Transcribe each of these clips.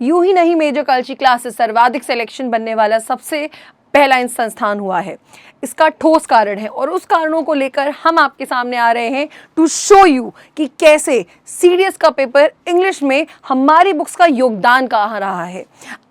यूं ही नहीं major कल्ची classes सर्वाधिक सिलेक्शन बनने वाला सबसे पहला इन संस्थान हुआ है। इसका ठोस कारण है और उस कारणों को लेकर हम आपके सामने आ रहे हैं टू शो यू कि कैसे सीडीएस का पेपर इंग्लिश में हमारी बुक्स का योगदान कहाँ रहा है।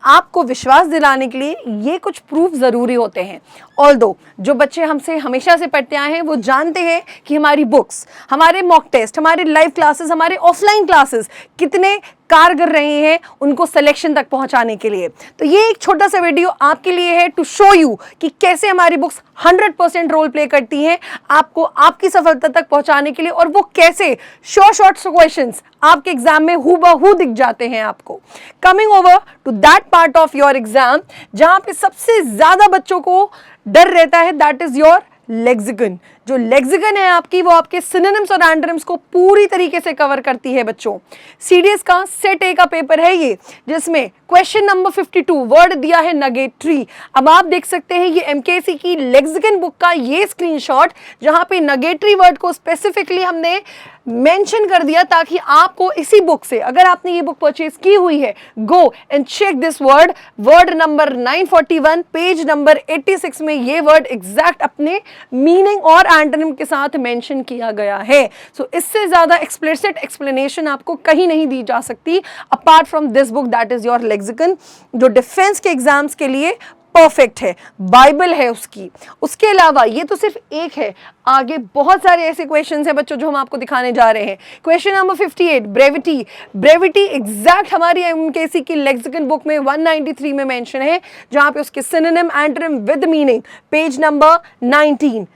आपको विश्वास दिलाने के लिए ये कुछ प्रूफ ज़रूरी होते हैं। ऑल्दो जो बच्चे हमसे हमेशा से पढ़ते आए हैं वो जानते हैं कि हमारी बुक्स, हमारे मॉक टेस्ट, हमारे लाइव क्लासेस, हमारे ऑफलाइन क्लासेस कितने कारगर रहे हैं उनको सिलेक्शन तक पहुंचाने के लिए। तो ये एक छोटा सा वीडियो आपके लिए है टू शो यू कि कैसे हमारी बुक्स 100% रोल प्ले करती हैं आपको आपकी सफलता तक पहुंचाने के लिए, और वो कैसे शॉर्ट क्वेश्चंस आपके एग्जाम में हूबहू दिख जाते हैं आपको। Coming over to that part of your exam जहां पे सबसे ज्यादा बच्चों को डर रहता है, दैट इज योर लेक्सिकन। जो लेक्सिकन है आपकी वो आपके सिनोनिम्स और एंटोनिम्स को पूरी तरीके से कवर करती है बच्चों। सीडीएस का सेट ए का पेपर है ये, जिसमें क्वेश्चन नंबर 52 वर्ड दिया है नगेटरी। अब आप देख सकते हैं ये एमकेसी की लेक्सिकन बुक का ये स्क्रीनशॉट जहां पे नगेटरी वर्ड को स्पेसिफिकली हमने मेंशन कर दिया ताकि आपको इसी बुक से, अगर आपने ये बुक परचेज की हुई है, go and check this word number 941 page number 86 में ये वर्ड एग्जैक्ट अपने मीनिंग और एंटोनिम के साथ मेंशन किया गया है। सो इससे ज्यादा एक्सप्लिसिट एक्सप्लेनेशन आपको कहीं नहीं दी जा सकती apart from this book that is your lexicon, जो डिफेंस के एग्जाम्स के लिए परफेक्ट है, बाइबल है उसकी। उसके अलावा ये तो सिर्फ एक है, आगे बहुत सारे ऐसे क्वेश्चंस हैं बच्चों जो हम आपको दिखाने जा रहे हैं। क्वेश्चन नंबर 58 ब्रेविटी एग्जैक्ट हमारी एमकेसी की लेक्सिकन बुक में 193 में मेंशन है, जहां पे उसके synonym antonym with meaning page number 19।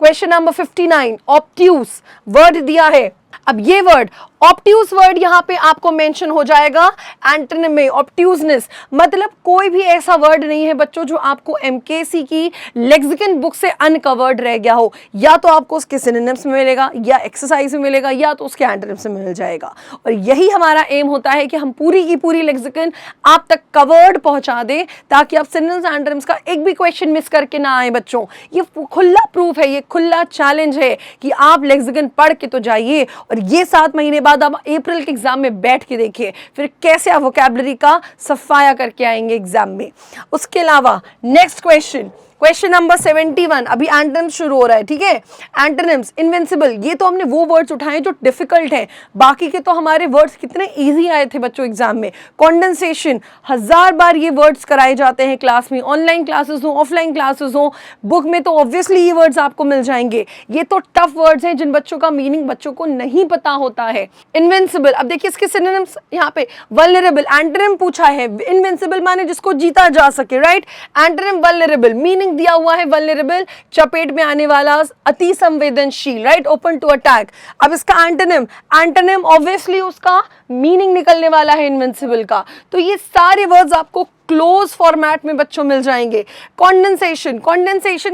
Question number 59 obtuse word दिया है। अब ये वर्ड ऑब्ट्यूस वर्ड यहां पे आपको मेंशन हो जाएगा एंटोनिम में, ऑब्ट्यूसनेस मतलब कोई भी ऐसा वर्ड नहीं है बच्चों जो आपको एमकेसी की लेक्सिकन बुक से अनकवर्ड रह गया हो। या तो आपको उसके सिनोनिम्स में मिलेगा, या एक्सरसाइज में मिलेगा, या तो उसके एंटोनिम्स में मिल जाएगा। और यही हमारा एम होता है कि हम पूरी की पूरी लेक्सिकन आप तक कवर्ड पहुंचा दें ताकि आप सिनोनिम्स एंटोनिम्स का एक भी क्वेश्चन मिस करके ना आए बच्चों। ये खुला प्रूफ है, ये खुला चैलेंज है कि आप लेक्सिकन पढ़ के तो जाइए और ये 7 महीने बाद आप अप्रैल के एग्जाम में बैठ के देखिए फिर कैसे आप वोकैबुलरी का सफाया करके आएंगे एग्जाम में। उसके अलावा नेक्स्ट क्वेश्चन नंबर 71 अभी एंटोनिम्स शुरू हो रहा है, ठीक है। एंटोनिम्स इनविंसिबल, ये तो हमने वो वर्ड्स उठाए जो डिफिकल्ट हैं, बाकी के तो हमारे वर्ड्स कितने इजी आए थे बच्चों एग्जाम में। कंडेंसेशन 1000 बार ये वर्ड्स कराए जाते हैं क्लास में, ऑनलाइन क्लासेस हो, ऑफलाइन क्लासेस हो, बुक में तो ऑब्वियसली ये वर्ड्स आपको मिल जाएंगे। ये तो टफ वर्ड्स हैं जिन बच्चों का मीनिंग बच्चों को नहीं पता होता है। इनविंसिबल, अब देखिए इसके सिनोनिम्स यहाँ पे वल्नरेबल, एंटोनिम पूछा है, इनविंसिबल माने जिसको जीता जा सके, राइट। एंटोनिम वल्नरेबल, मीनिंग दिया हुआ है वल्नरेबल चपेट में आने वाला, अति संवेदनशील, राइट, ओपन टू अटैक। अब इसका एंटोनिम ऑब्वियसली उसका मीनिंग निकलने वाला है इनविंसिबल का। तो ये सारे वर्ड्स आपको क्लोज फॉर्मेट में बच्चों मिल जाएंगे। कंडेंसेशन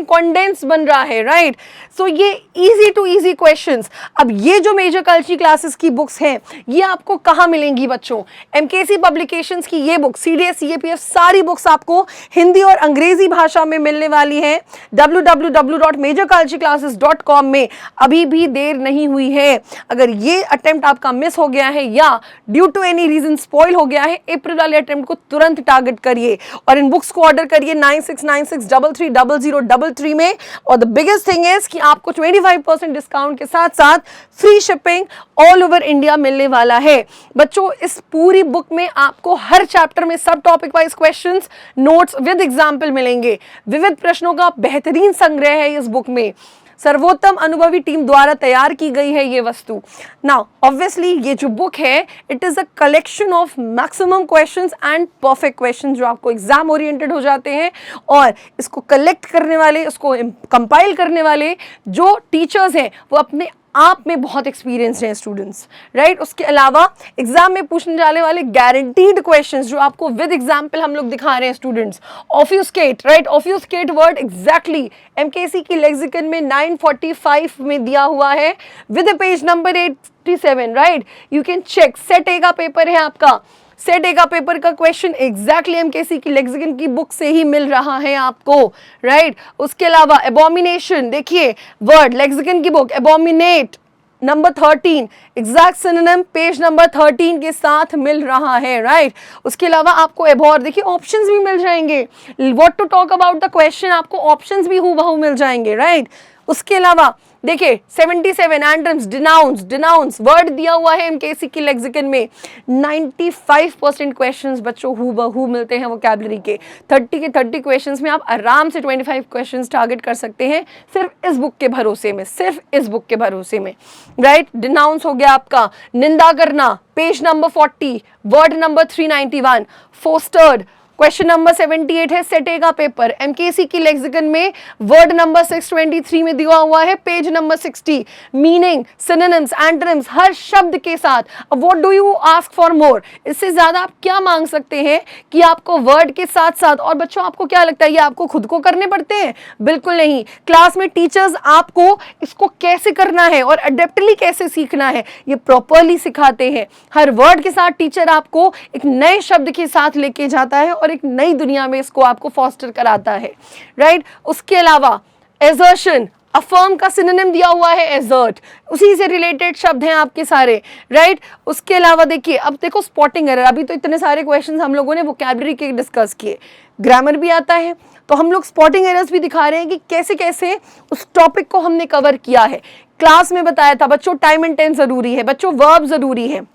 कंडेंस बन रहा है, राइट। सो ये इजी टू इजी क्वेश्चंस। अब ये जो मेजर कल्ची क्लासेस की बुक्स हैं ये आपको कहाँ मिलेंगी बच्चों? एमकेसी पब्लिकेशंस की ये बुक, सीडीएस सीएपीएफ सारी बुक्स आपको हिंदी और अंग्रेजी भाषा में मिलने वाली है। www.majorcultureclasses.com में अभी भी देर नहीं हुई है। अगर ये अटेम्प्ट आपका मिस हो गया है या due to any reason spoil हो गया है, अप्रैल वाले अटेम्प्ट को तुरंत टारगेट करिए और इन बुक्स को ऑर्डर करिए 9696330033 में। और द बिगेस्ट थिंग इज कि आपको 25% डिस्काउंट के साथ साथ free shipping all over India मिलने वाला है बच्चों। इस पूरी बुक में आपको हर चैप्टर में सब topic wise questions, notes with example मिलेंगे। विविध प्रश्नों का बेहतरीन संग्रह है इस बुक में। सर्वोत्तम अनुभवी टीम द्वारा तैयार की गई है ये वस्तु। नाउ ऑब्वियसली ये जो बुक है it is a collection of maximum questions and perfect questions जो आपको एग्जाम ओरिएंटेड हो जाते हैं। और इसको कलेक्ट करने वाले, इसको कंपाइल करने वाले जो टीचर्स हैं वो अपने आप में बहुत एक्सपीरियंस्ड हैं स्टूडेंट्स, राइट। उसके अलावा एग्जाम में पूछने जाने वाले गारंटीड क्वेश्चंस जो आपको विद एग्जाम्पल हम लोग दिखा रहे हैं students. Obfuscate, right, obfuscate word exactly MKC की लेक्सिकन में 945 में दिया हुआ है with page number 87, right. You can check. Set A का पेपर है आपका, सेट ए का पेपर का क्वेश्चन एग्जैक्टली एमकेसी की लेक्सिकन की बुक से ही मिल रहा है आपको, राइट। उसके अलावा एबोमिनेशन, देखिए वर्ड लेक्सिकन की book abominate, number 13 exact synonym page number 13 के साथ मिल रहा है, राइट। उसके अलावा आपको एबॉर देखिए ऑप्शंस भी मिल जाएंगे, what to talk about the question आपको ऑप्शंस भी हूबहू मिल जाएंगे, राइट। उसके अलावा देखिए 77 एंटम्स, डिनाउंस वर्ड दिया हुआ है एमकेसी की लेक्सिकन में। 95% क्वेश्चंस बच्चों हूबहू मिलते हैं वोकैबुलरी के। 30 के 30 क्वेश्चंस में आप आराम से 25 क्वेश्चंस टारगेट कर सकते हैं सिर्फ इस बुक के भरोसे में, सिर्फ इस बुक के भरोसे में, राइट। डिनाउंस हो गया आपका निंदा करना, page number 40, word number 391। Fostered question number 78 है सेटे का पेपर, एमकेसी की लेक्सिकन में वर्ड नंबर 623 में दिया हुआ है, page number 60। Meaning, synonyms, antonyms हर शब्द के साथ। अब what do you ask for more, इससे ज्यादा आप क्या मांग सकते हैं कि आपको वर्ड के साथ साथ, और बच्चों आपको क्या लगता है ये आपको खुद को करने पड़ते हैं? बिल्कुल नहीं। क्लास में टीचर्स आपको इसको कैसे करना है और अडेप्टली कैसे सीखना है ये प्रॉपरली सिखाते हैं। हर वर्ड के साथ टीचर आपको एक नए शब्द के साथ लेके जाता है और एक नई दुनिया में इसको आपको फॉस्टर कराता है, राइट। उसके अलावा एजर्शन, अफर्म का सिनोनिम दिया हुआ है एजर्ट, उसी से रिलेटेड शब्द हैं आपके सारे, राइट। उसके अलावा देखिए, अब देखो स्पॉटिंग एरर, अभी तो इतने सारे क्वेश्चंस हम लोगों ने वोकैबुलरी के डिस्कस किए, ग्रामर भी आता है, तो हम लोग स्पॉटिंग एरर्स भी दिखा रहे हैं कि कैसे कैसे उस टॉपिक को हमने कवर किया है। क्लास में बताया था बच्चों टाइम एंड टेंस जरूरी है, बच्चों वर्ब जरूरी है।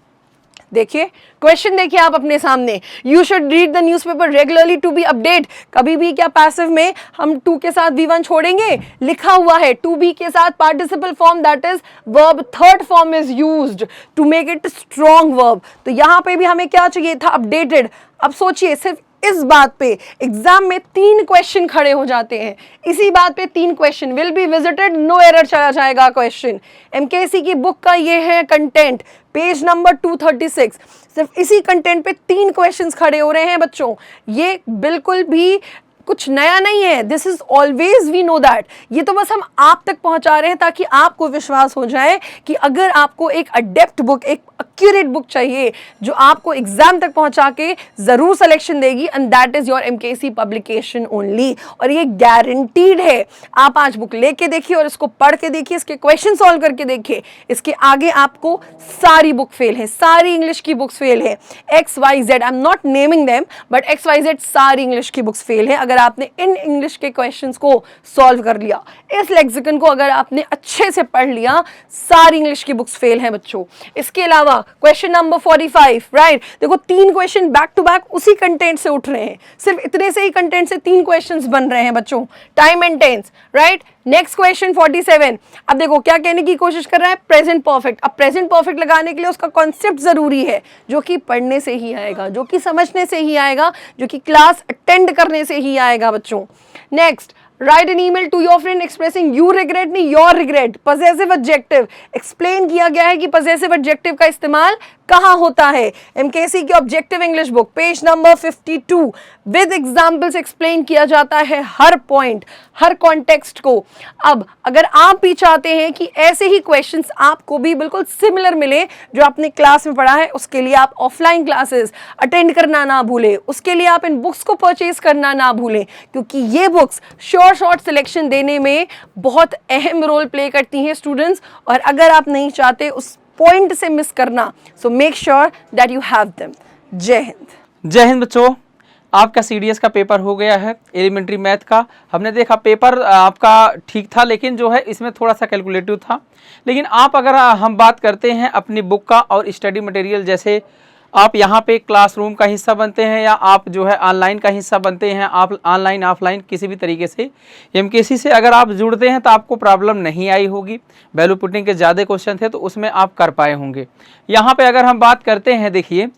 देखिए क्वेश्चन देखिए आप अपने सामने, you should read the newspaper regularly to be update. कभी भी क्या पैसिव में हम टू के साथ V1 छोड़ेंगे? लिखा हुआ है टू बी के साथ participle form that is verb third form is used to make it strong verb. तो यहां पे भी हमें क्या चाहिए था? अपडेटेड। अब सोचिए सिर्फ इस बात पे एग्जाम में 3 क्वेश्चन खड़े हो जाते हैं, इसी बात पे 3 question will be visited, no error चला जाएगा क्वेश्चन। एमकेसी की बुक का ये है कंटेंट, पेज नंबर 236, सिर्फ इसी कंटेंट पे 3 क्वेश्चंस खड़े हो रहे हैं बच्चों। ये बिल्कुल भी कुछ नया नहीं है, this is always we know that. ये तो बस हम आप तक पहुंचा रहे हैं ताकि आपको विश्वास हो जाए कि अगर आपको एक अडेप्ट बुक, एक एक्यूरेट बुक चाहिए जो आपको एग्जाम तक पहुंचा के जरूर सिलेक्शन देगी, and that is your MKC publication only. और ये गारंटीड है। आप आज बुक लेके देखिए और इसको पढ़ के देखिए, इसके क्वेश्चन सॉल्व करके देखिए, इसके आगे आपको सारी बुक फेल है, सारी इंग्लिश की बुक्स फेल है। XYZ, I am not naming them, but XYZ सारी इंग्लिश की बुक्स फेल है। अगर आपने इन इंग्लिश के क्वेश्चंस को सॉल्व कर लिया, इस लेक्सिकन को अगर आपने अच्छे से पढ़ लिया, सारी इंग्लिश की बुक्स फेल हैं बच्चों। इसके अलावा क्वेश्चन नंबर 45, राइट, देखो 3 क्वेश्चन बैक टू बैक उसी कंटेंट से उठ रहे हैं, सिर्फ इतने से ही कंटेंट से 3 क्वेश्चंस बन रहे हैं बच्चों, time and tense, right. Next question 47, अब देखो क्या कहने की कोशिश कर रहा है? Present perfect. अब प्रेजेंट परफेक्ट लगाने के लिए उसका कॉन्सेप्ट जरूरी है, जो कि पढ़ने से ही आएगा, जो कि समझने से ही आएगा, जो कि क्लास अटेंड करने से ही आएगा बच्चों। Next, right an email to your friend expressing you regret, नहीं your regret. Possessive adjective explain किया गया है कि पजेसिव एडजेक्टिव का इस्तेमाल कहाँ होता है। एमकेसी की objective English book page number 52 with examples explain किया जाता है हर पॉइंट, हर कॉन्टेक्स्ट को। अब अगर आप भी चाहते हैं कि ऐसे ही क्वेश्चंस आपको भी बिल्कुल सिमिलर मिले जो आपने क्लास में पढ़ा है, उसके लिए आप ऑफलाइन क्लासेस अटेंड करना ना भूलें, उसके लिए आप इन बुक्स को परचेज करना ना भूलें, क्योंकि ये बुक्स शॉर्ट सिलेक्शन देने में बहुत अहम रोल प्ले करती हैं स्टूडेंट्स। और अगर आप नहीं चाहते उस पॉइंट से मिस करना, so make sure that you have them. जय हिंद। जय हिंद बच्चों, आपका CDS का पेपर हो गया है, एलिमेंट्री मैथ का। हमने देखा पेपर आपका ठीक था, लेकिन जो है इसमें थोड़ा सा कैलकुलेटिव था। लेकिन आप अगर हम बात करते हैं अपनी बुक का और स्टडी मटेरियल, जैसे आप यहाँ पे क्लासरूम का हिस्सा बनते हैं या आप जो है ऑनलाइन का हिस्सा बनते हैं, आप ऑनलाइन ऑफलाइन किसी भी तरीके से एमकेसी से अगर आप जुड़ते हैं तो आपको प्रॉब्लम नहीं आई होगी। वैल्यू पुटिंग के ज़्यादा क्वेश्चन थे तो उसमें आप कर पाए होंगे। यहाँ पे अगर हम बात करते हैं, देखिए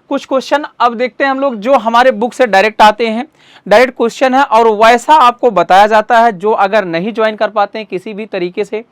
कुछ क्वेश्चन अब देखते हैं हम लोग जो हमारे बुक से डायरेक्ट आते हैं, डायरेक्ट क्वेश्चन है और वैसा आपको बताया जाता है। जो अगर नहीं ज्वाइन कर पाते हैं किसी भी तरीके से,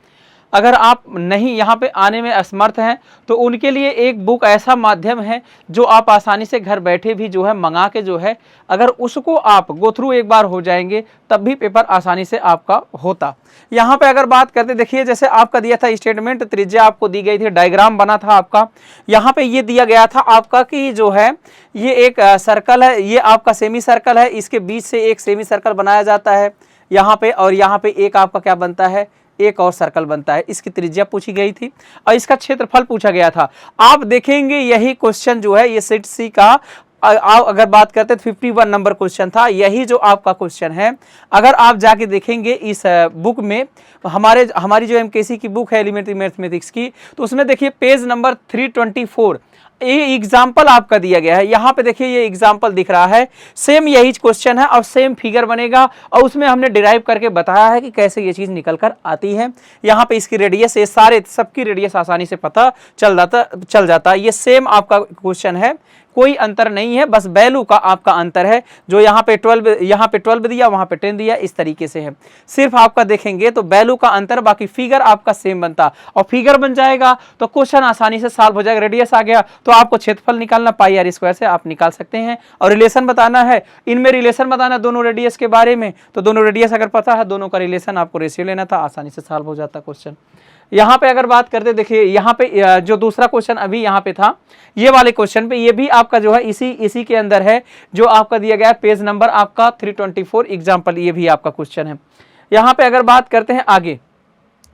अगर आप नहीं यहाँ पे आने में असमर्थ हैं, तो उनके लिए एक बुक ऐसा माध्यम है जो आप आसानी से घर बैठे भी जो है मंगा के जो है अगर उसको आप गो थ्रू एक बार हो जाएंगे तब भी पेपर आसानी से आपका होता। यहाँ पे अगर बात करते, देखिए जैसे आपका दिया था स्टेटमेंट, त्रिज्या आपको दी गई थी, डायग्राम बना था आपका। यहाँ पे ये दिया गया था आपका कि जो है ये एक सर्कल है, ये आपका सेमी सर्कल है, इसके बीच से एक सेमी सर्कल बनाया जाता है यहाँ पे, और यहाँ पे एक आपका क्या बनता है, एक और सर्कल बनता है। इसकी त्रिज्या पूछी गई थी और इसका क्षेत्रफल पूछा गया था। आप देखेंगे यही क्वेश्चन जो है ये सेट सी का अगर बात करते तो 51 नंबर क्वेश्चन था। यही जो आपका क्वेश्चन है अगर आप जाके देखेंगे इस बुक में, हमारी जो एमकेसी की बुक है एलिमेंट्री मैथमेटिक्स की, तो उसमें देखिए पेज नंबर 324 ये एग्जाम्पल आपका दिया गया है। यहाँ पे देखिए ये एग्जाम्पल दिख रहा है, सेम यही क्वेश्चन है और सेम फिगर बनेगा और उसमें हमने डिराइव करके बताया है कि कैसे ये चीज निकल कर आती है। यहाँ पे इसकी रेडियस, ये सारे सबकी रेडियस आसानी से पता चल जाता है। ये सेम आपका क्वेश्चन है, कोई अंतर नहीं है, बस वैल्यू का आपका अंतर है। जो यहाँ पे 12 दिया, वहां पे 10 दिया, इस तरीके से है। सिर्फ आपका देखेंगे तो वैल्यू का अंतर, बाकी फिगर आपका सेम बनता और फिगर बन जाएगा तो क्वेश्चन आसानी से सॉल्व हो जाएगा। रेडियस आ गया तो आपको क्षेत्रफल निकालना पाई आर स्क्वायर से आप निकाल सकते हैं और रिलेशन बताना है, इनमें रिलेशन बताना दोनों रेडियस के बारे में, तो दोनों रेडियस अगर पता है दोनों का रिलेशन आपको रेशियो लेना था, आसानी से सॉल्व हो जाता क्वेश्चन। यहाँ पे अगर बात करते देखिए यहाँ पे जो दूसरा क्वेश्चन अभी यहाँ पे था, ये वाले क्वेश्चन पे ये भी आपका जो है इसी के अंदर है जो आपका दिया गया है पेज नंबर आपका 324 एग्जाम्पल, ये भी आपका क्वेश्चन है। यहाँ पे अगर बात करते हैं आगे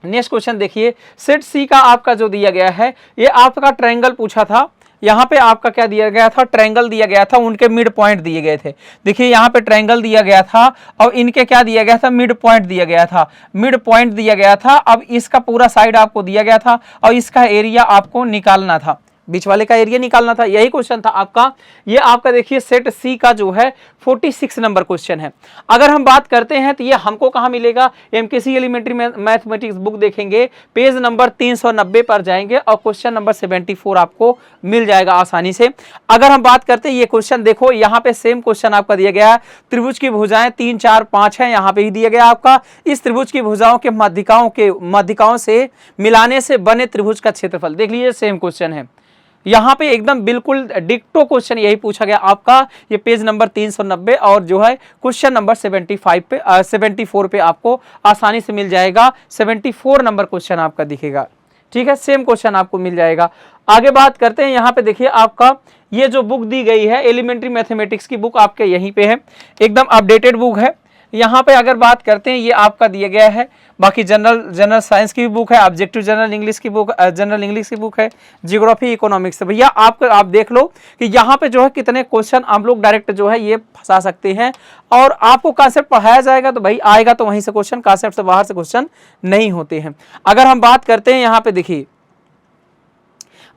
नेक्स्ट क्वेश्चन देखिए, सेट सी का आपका जो दिया गया है ये आपका ट्रायंगल पूछा था। यहाँ पे आपका क्या दिया गया था, ट्रायंगल दिया गया था, उनके मिड पॉइंट दिए गए थे। देखिए यहाँ पे ट्रायंगल दिया गया था और इनके क्या दिया गया था, मिड पॉइंट दिया गया था, मिड पॉइंट दिया गया था। अब इसका पूरा साइड आपको दिया गया था और इसका एरिया आपको निकालना था, बीच वाले का एरिया निकालना था, यही क्वेश्चन था आपका। ये आपका देखिए सेट सी का जो है 46 नंबर क्वेश्चन है। अगर हम बात करते हैं तो ये हमको कहाँ मिलेगा, एमकेसी एलिमेंट्री मैथमेटिक्स बुक देखेंगे, पेज नंबर 390 पर जाएंगे और क्वेश्चन नंबर 74 आपको मिल जाएगा आसानी से। अगर हम बात करते हैं ये क्वेश्चन देखो, यहाँ पे सेम क्वेश्चन आपका दिया गया है, त्रिभुज की भुजाएं 3 4 5 है, यहाँ पे ही दिया गया आपका। इस त्रिभुज की भुजाओं के माध्यिकाओं से मिलाने से बने त्रिभुज का क्षेत्रफल, देख लीजिए सेम क्वेश्चन है। यहाँ पे एकदम बिल्कुल डिक्टो क्वेश्चन यही पूछा गया आपका, ये पेज नंबर 390 और जो है क्वेश्चन नंबर 74 पे आपको आसानी से मिल जाएगा। 74 नंबर क्वेश्चन आपका दिखेगा, ठीक है, सेम क्वेश्चन आपको मिल जाएगा। आगे बात करते हैं, यहाँ पे देखिए आपका ये जो बुक दी गई है एलिमेंट्री मैथमेटिक्स की बुक आपके यहीं पे है, एकदम अपडेटेड बुक है। यहाँ पे अगर बात करते हैं ये आपका दिया गया है, बाकी जनरल साइंस की भी बुक है, ऑब्जेक्टिव जनरल इंग्लिश की बुक है, जियोग्राफी इकोनॉमिक्स। भैया आप देख लो कि यहाँ पे जो है कितने क्वेश्चन आप लोग डायरेक्ट जो है ये फंसा सकते हैं और आपको कॉन्सेप्ट पढ़ाया जाएगा तो भाई आएगा तो वहीं से क्वेश्चन, कॉन्सेप्ट से बाहर से क्वेश्चन नहीं होते हैं। अगर हम बात करते हैं यहाँ पे देखिए,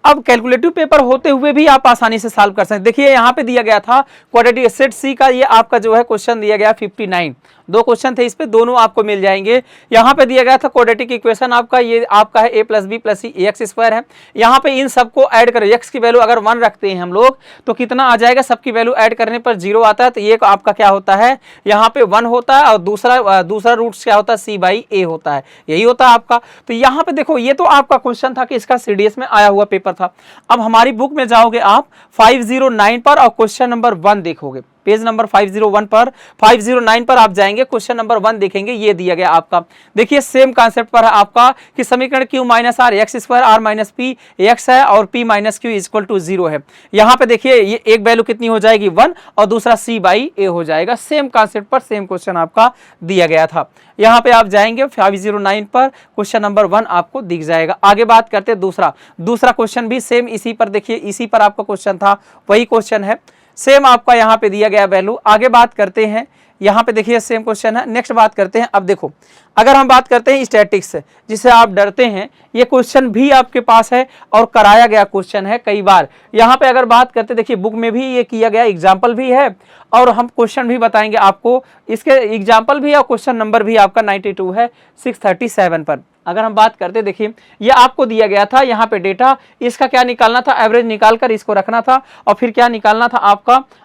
अब कैलकुलेटिव पेपर होते हुए भी आप आसानी से सॉल्व कर सकते हैं। देखिए यहाँ पे दिया गया था क्वाड्रेटिक सेट सी का, ये आपका जो है क्वेश्चन दिया गया 59, दो क्वेश्चन थे इस पे, दोनों आपको मिल जाएंगे। यहाँ पे दिया गया था क्वाड्रेटिक इक्वेशन आपका, ये आपका है a + b + c x square है। यहाँ पे इन सबको ऐड करें, x की वैल्यू अगर 1 रखते हैं हम लोग तो कितना आ जाएगा, सबकी वैल्यू ऐड करने पर 0 आता है, तो ये आपका क्या होता है, यहाँ पे 1 होता है और दूसरा रूट क्या होता है, c/a होता है, यही होता है आपका। तो यहाँ पे देखो ये तो आपका क्वेश्चन था कि इसका सीडीएस में आया हुआ पेपर था। अब हमारी बुक में जाओगे आप 509 पर और क्वेश्चन नंबर 1 देखोगे, पेज नंबर 509 पर आप जाएंगे, क्वेश्चन नंबर 1 देखेंगे, ये दिया गया आपका। देखिए सेम कॉन्सेप्ट पर है आपका कि समीकरण q - r x square r - p x है और p - q = 0 है। यहाँ पे देखिए ये एक वैल्यू कितनी हो जाएगी 1 और दूसरा c/a हो जाएगा। सेम कॉन्सेप्ट पर सेम क्वेश्चन आपका दिया गया था। यहाँ पे आप जाएंगे 509 पर, क्वेश्चन नंबर 1 आपको दिख जाएगा। आगे बात करते हैं दूसरा क्वेश्चन भी सेम इसी पर, देखिए इसी पर आपका क्वेश्चन था, वही क्वेश्चन है, सेम आपका यहाँ पे दिया गया वैल्यू। आगे बात करते हैं, यहाँ पे देखिए सेम क्वेश्चन है। नेक्स्ट बात करते हैं, अब देखो अगर हम बात करते हैं स्टैटिक्स, जिसे आप डरते हैं, ये क्वेश्चन भी आपके पास है और कराया गया क्वेश्चन है कई बार। यहाँ पे अगर बात करते देखिए बुक में भी ये किया गया, एग्जाम्पल भी है और हम क्वेश्चन भी बताएंगे आपको, इसके एग्जाम्पल भी और क्वेश्चन नंबर भी आपका 92 है 637 पर। अगर हम बात करते देखिए ये आपको दिया गया था, यहाँ पे डेटा, इसका क्या निकालना था, एवरेज निकालकर इसको रखना था और फिर क्या निकालना था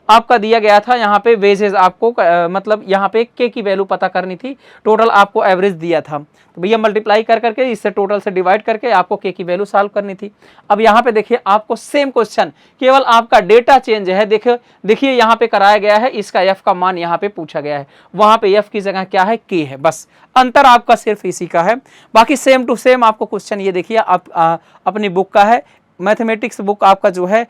आपका दिया गया था यहाँ पे वेजेस, आपको मतलब यहाँ पे के की वैल्यू पता करनी थी, टोटल आपको एवरेज दिया था, तो भैया मल्टीप्लाई करके इससे टोटल से डिवाइड करके आपको के की वैल्यू सॉल्व करनी थी। अब यहाँ पे देखिए आपको सेम क्वेश्चन, केवल आपका डेटा चेंज है। देखिए यहाँ पे कराया गया है, इसका एफ का मान यहाँ पे पूछा गया है, वहां पे एफ की जगह क्या है, के है, बस अंतर आपका सिर्फ इसी का है, बाकी सेम टू सेम आपको क्वेश्चन ये देखिए आप अपनी बुक का है, मैथमेटिक्स बुक आपका जो है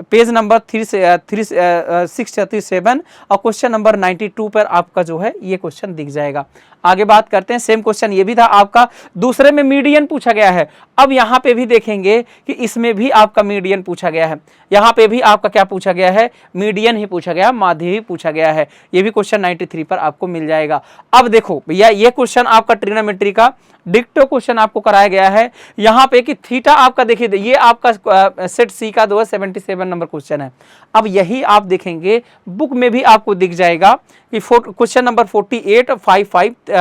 पेज नंबर 637 और क्वेश्चन नंबर 92 पर आपका जो है ये क्वेश्चन दिख जाएगा। आगे बात करते हैं, सेम क्वेश्चन ये भी था आपका, दूसरे में मीडियन पूछा गया है। अब यहाँ पे भी देखेंगे कि इसमें भी आपका मीडियन पूछा गया है, यहाँ पे भी आपका क्या पूछा गया है, मीडियन ही पूछा गया, माध्य ही पूछा गया है। ये भी क्वेश्चन 93 पर आपको मिल जाएगा। अब देखो भैया, ये क्वेश्चन आपका ट्रिग्नोमेट्री का डिक्टो क्वेश्चन आपको कराया गया है यहाँ पे कि थीटा आपका देखिए, ये आपका सेट सी का 277 नंबर क्वेश्चन है। अब यही आप देखेंगे बुक में भी आपको दिख जाएगा कि क्वेश्चन नंबर 48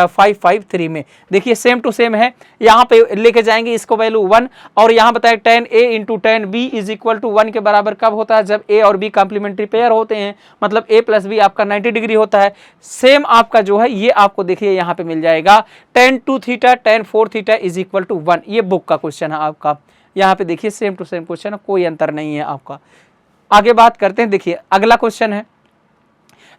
553 में देखिए सेम टू सेम है। यहाँ पे लेके जाएंगे इसको वैल्यू 1, और यहाँ बताया 10a into 10b is equal to 1 के बराबर कब होता है, जब a और b कॉम्प्लीमेंट्री पेयर होते हैं, मतलब a प्लस b आपका 90 डिग्री होता है। सेम आपका जो है ये आपको देखिए यहाँ पे मिल जाएगा tan 2 theta tan 4 theta is equal to 1। ये बुक का क्वेश्चन है आपका, यहाँ पे देखिए सेम टू सेम क्वेश्चन है, कोई अंतर नहीं है आपका। आगे बात करते हैं, देखिए अगला क्वेश्चन है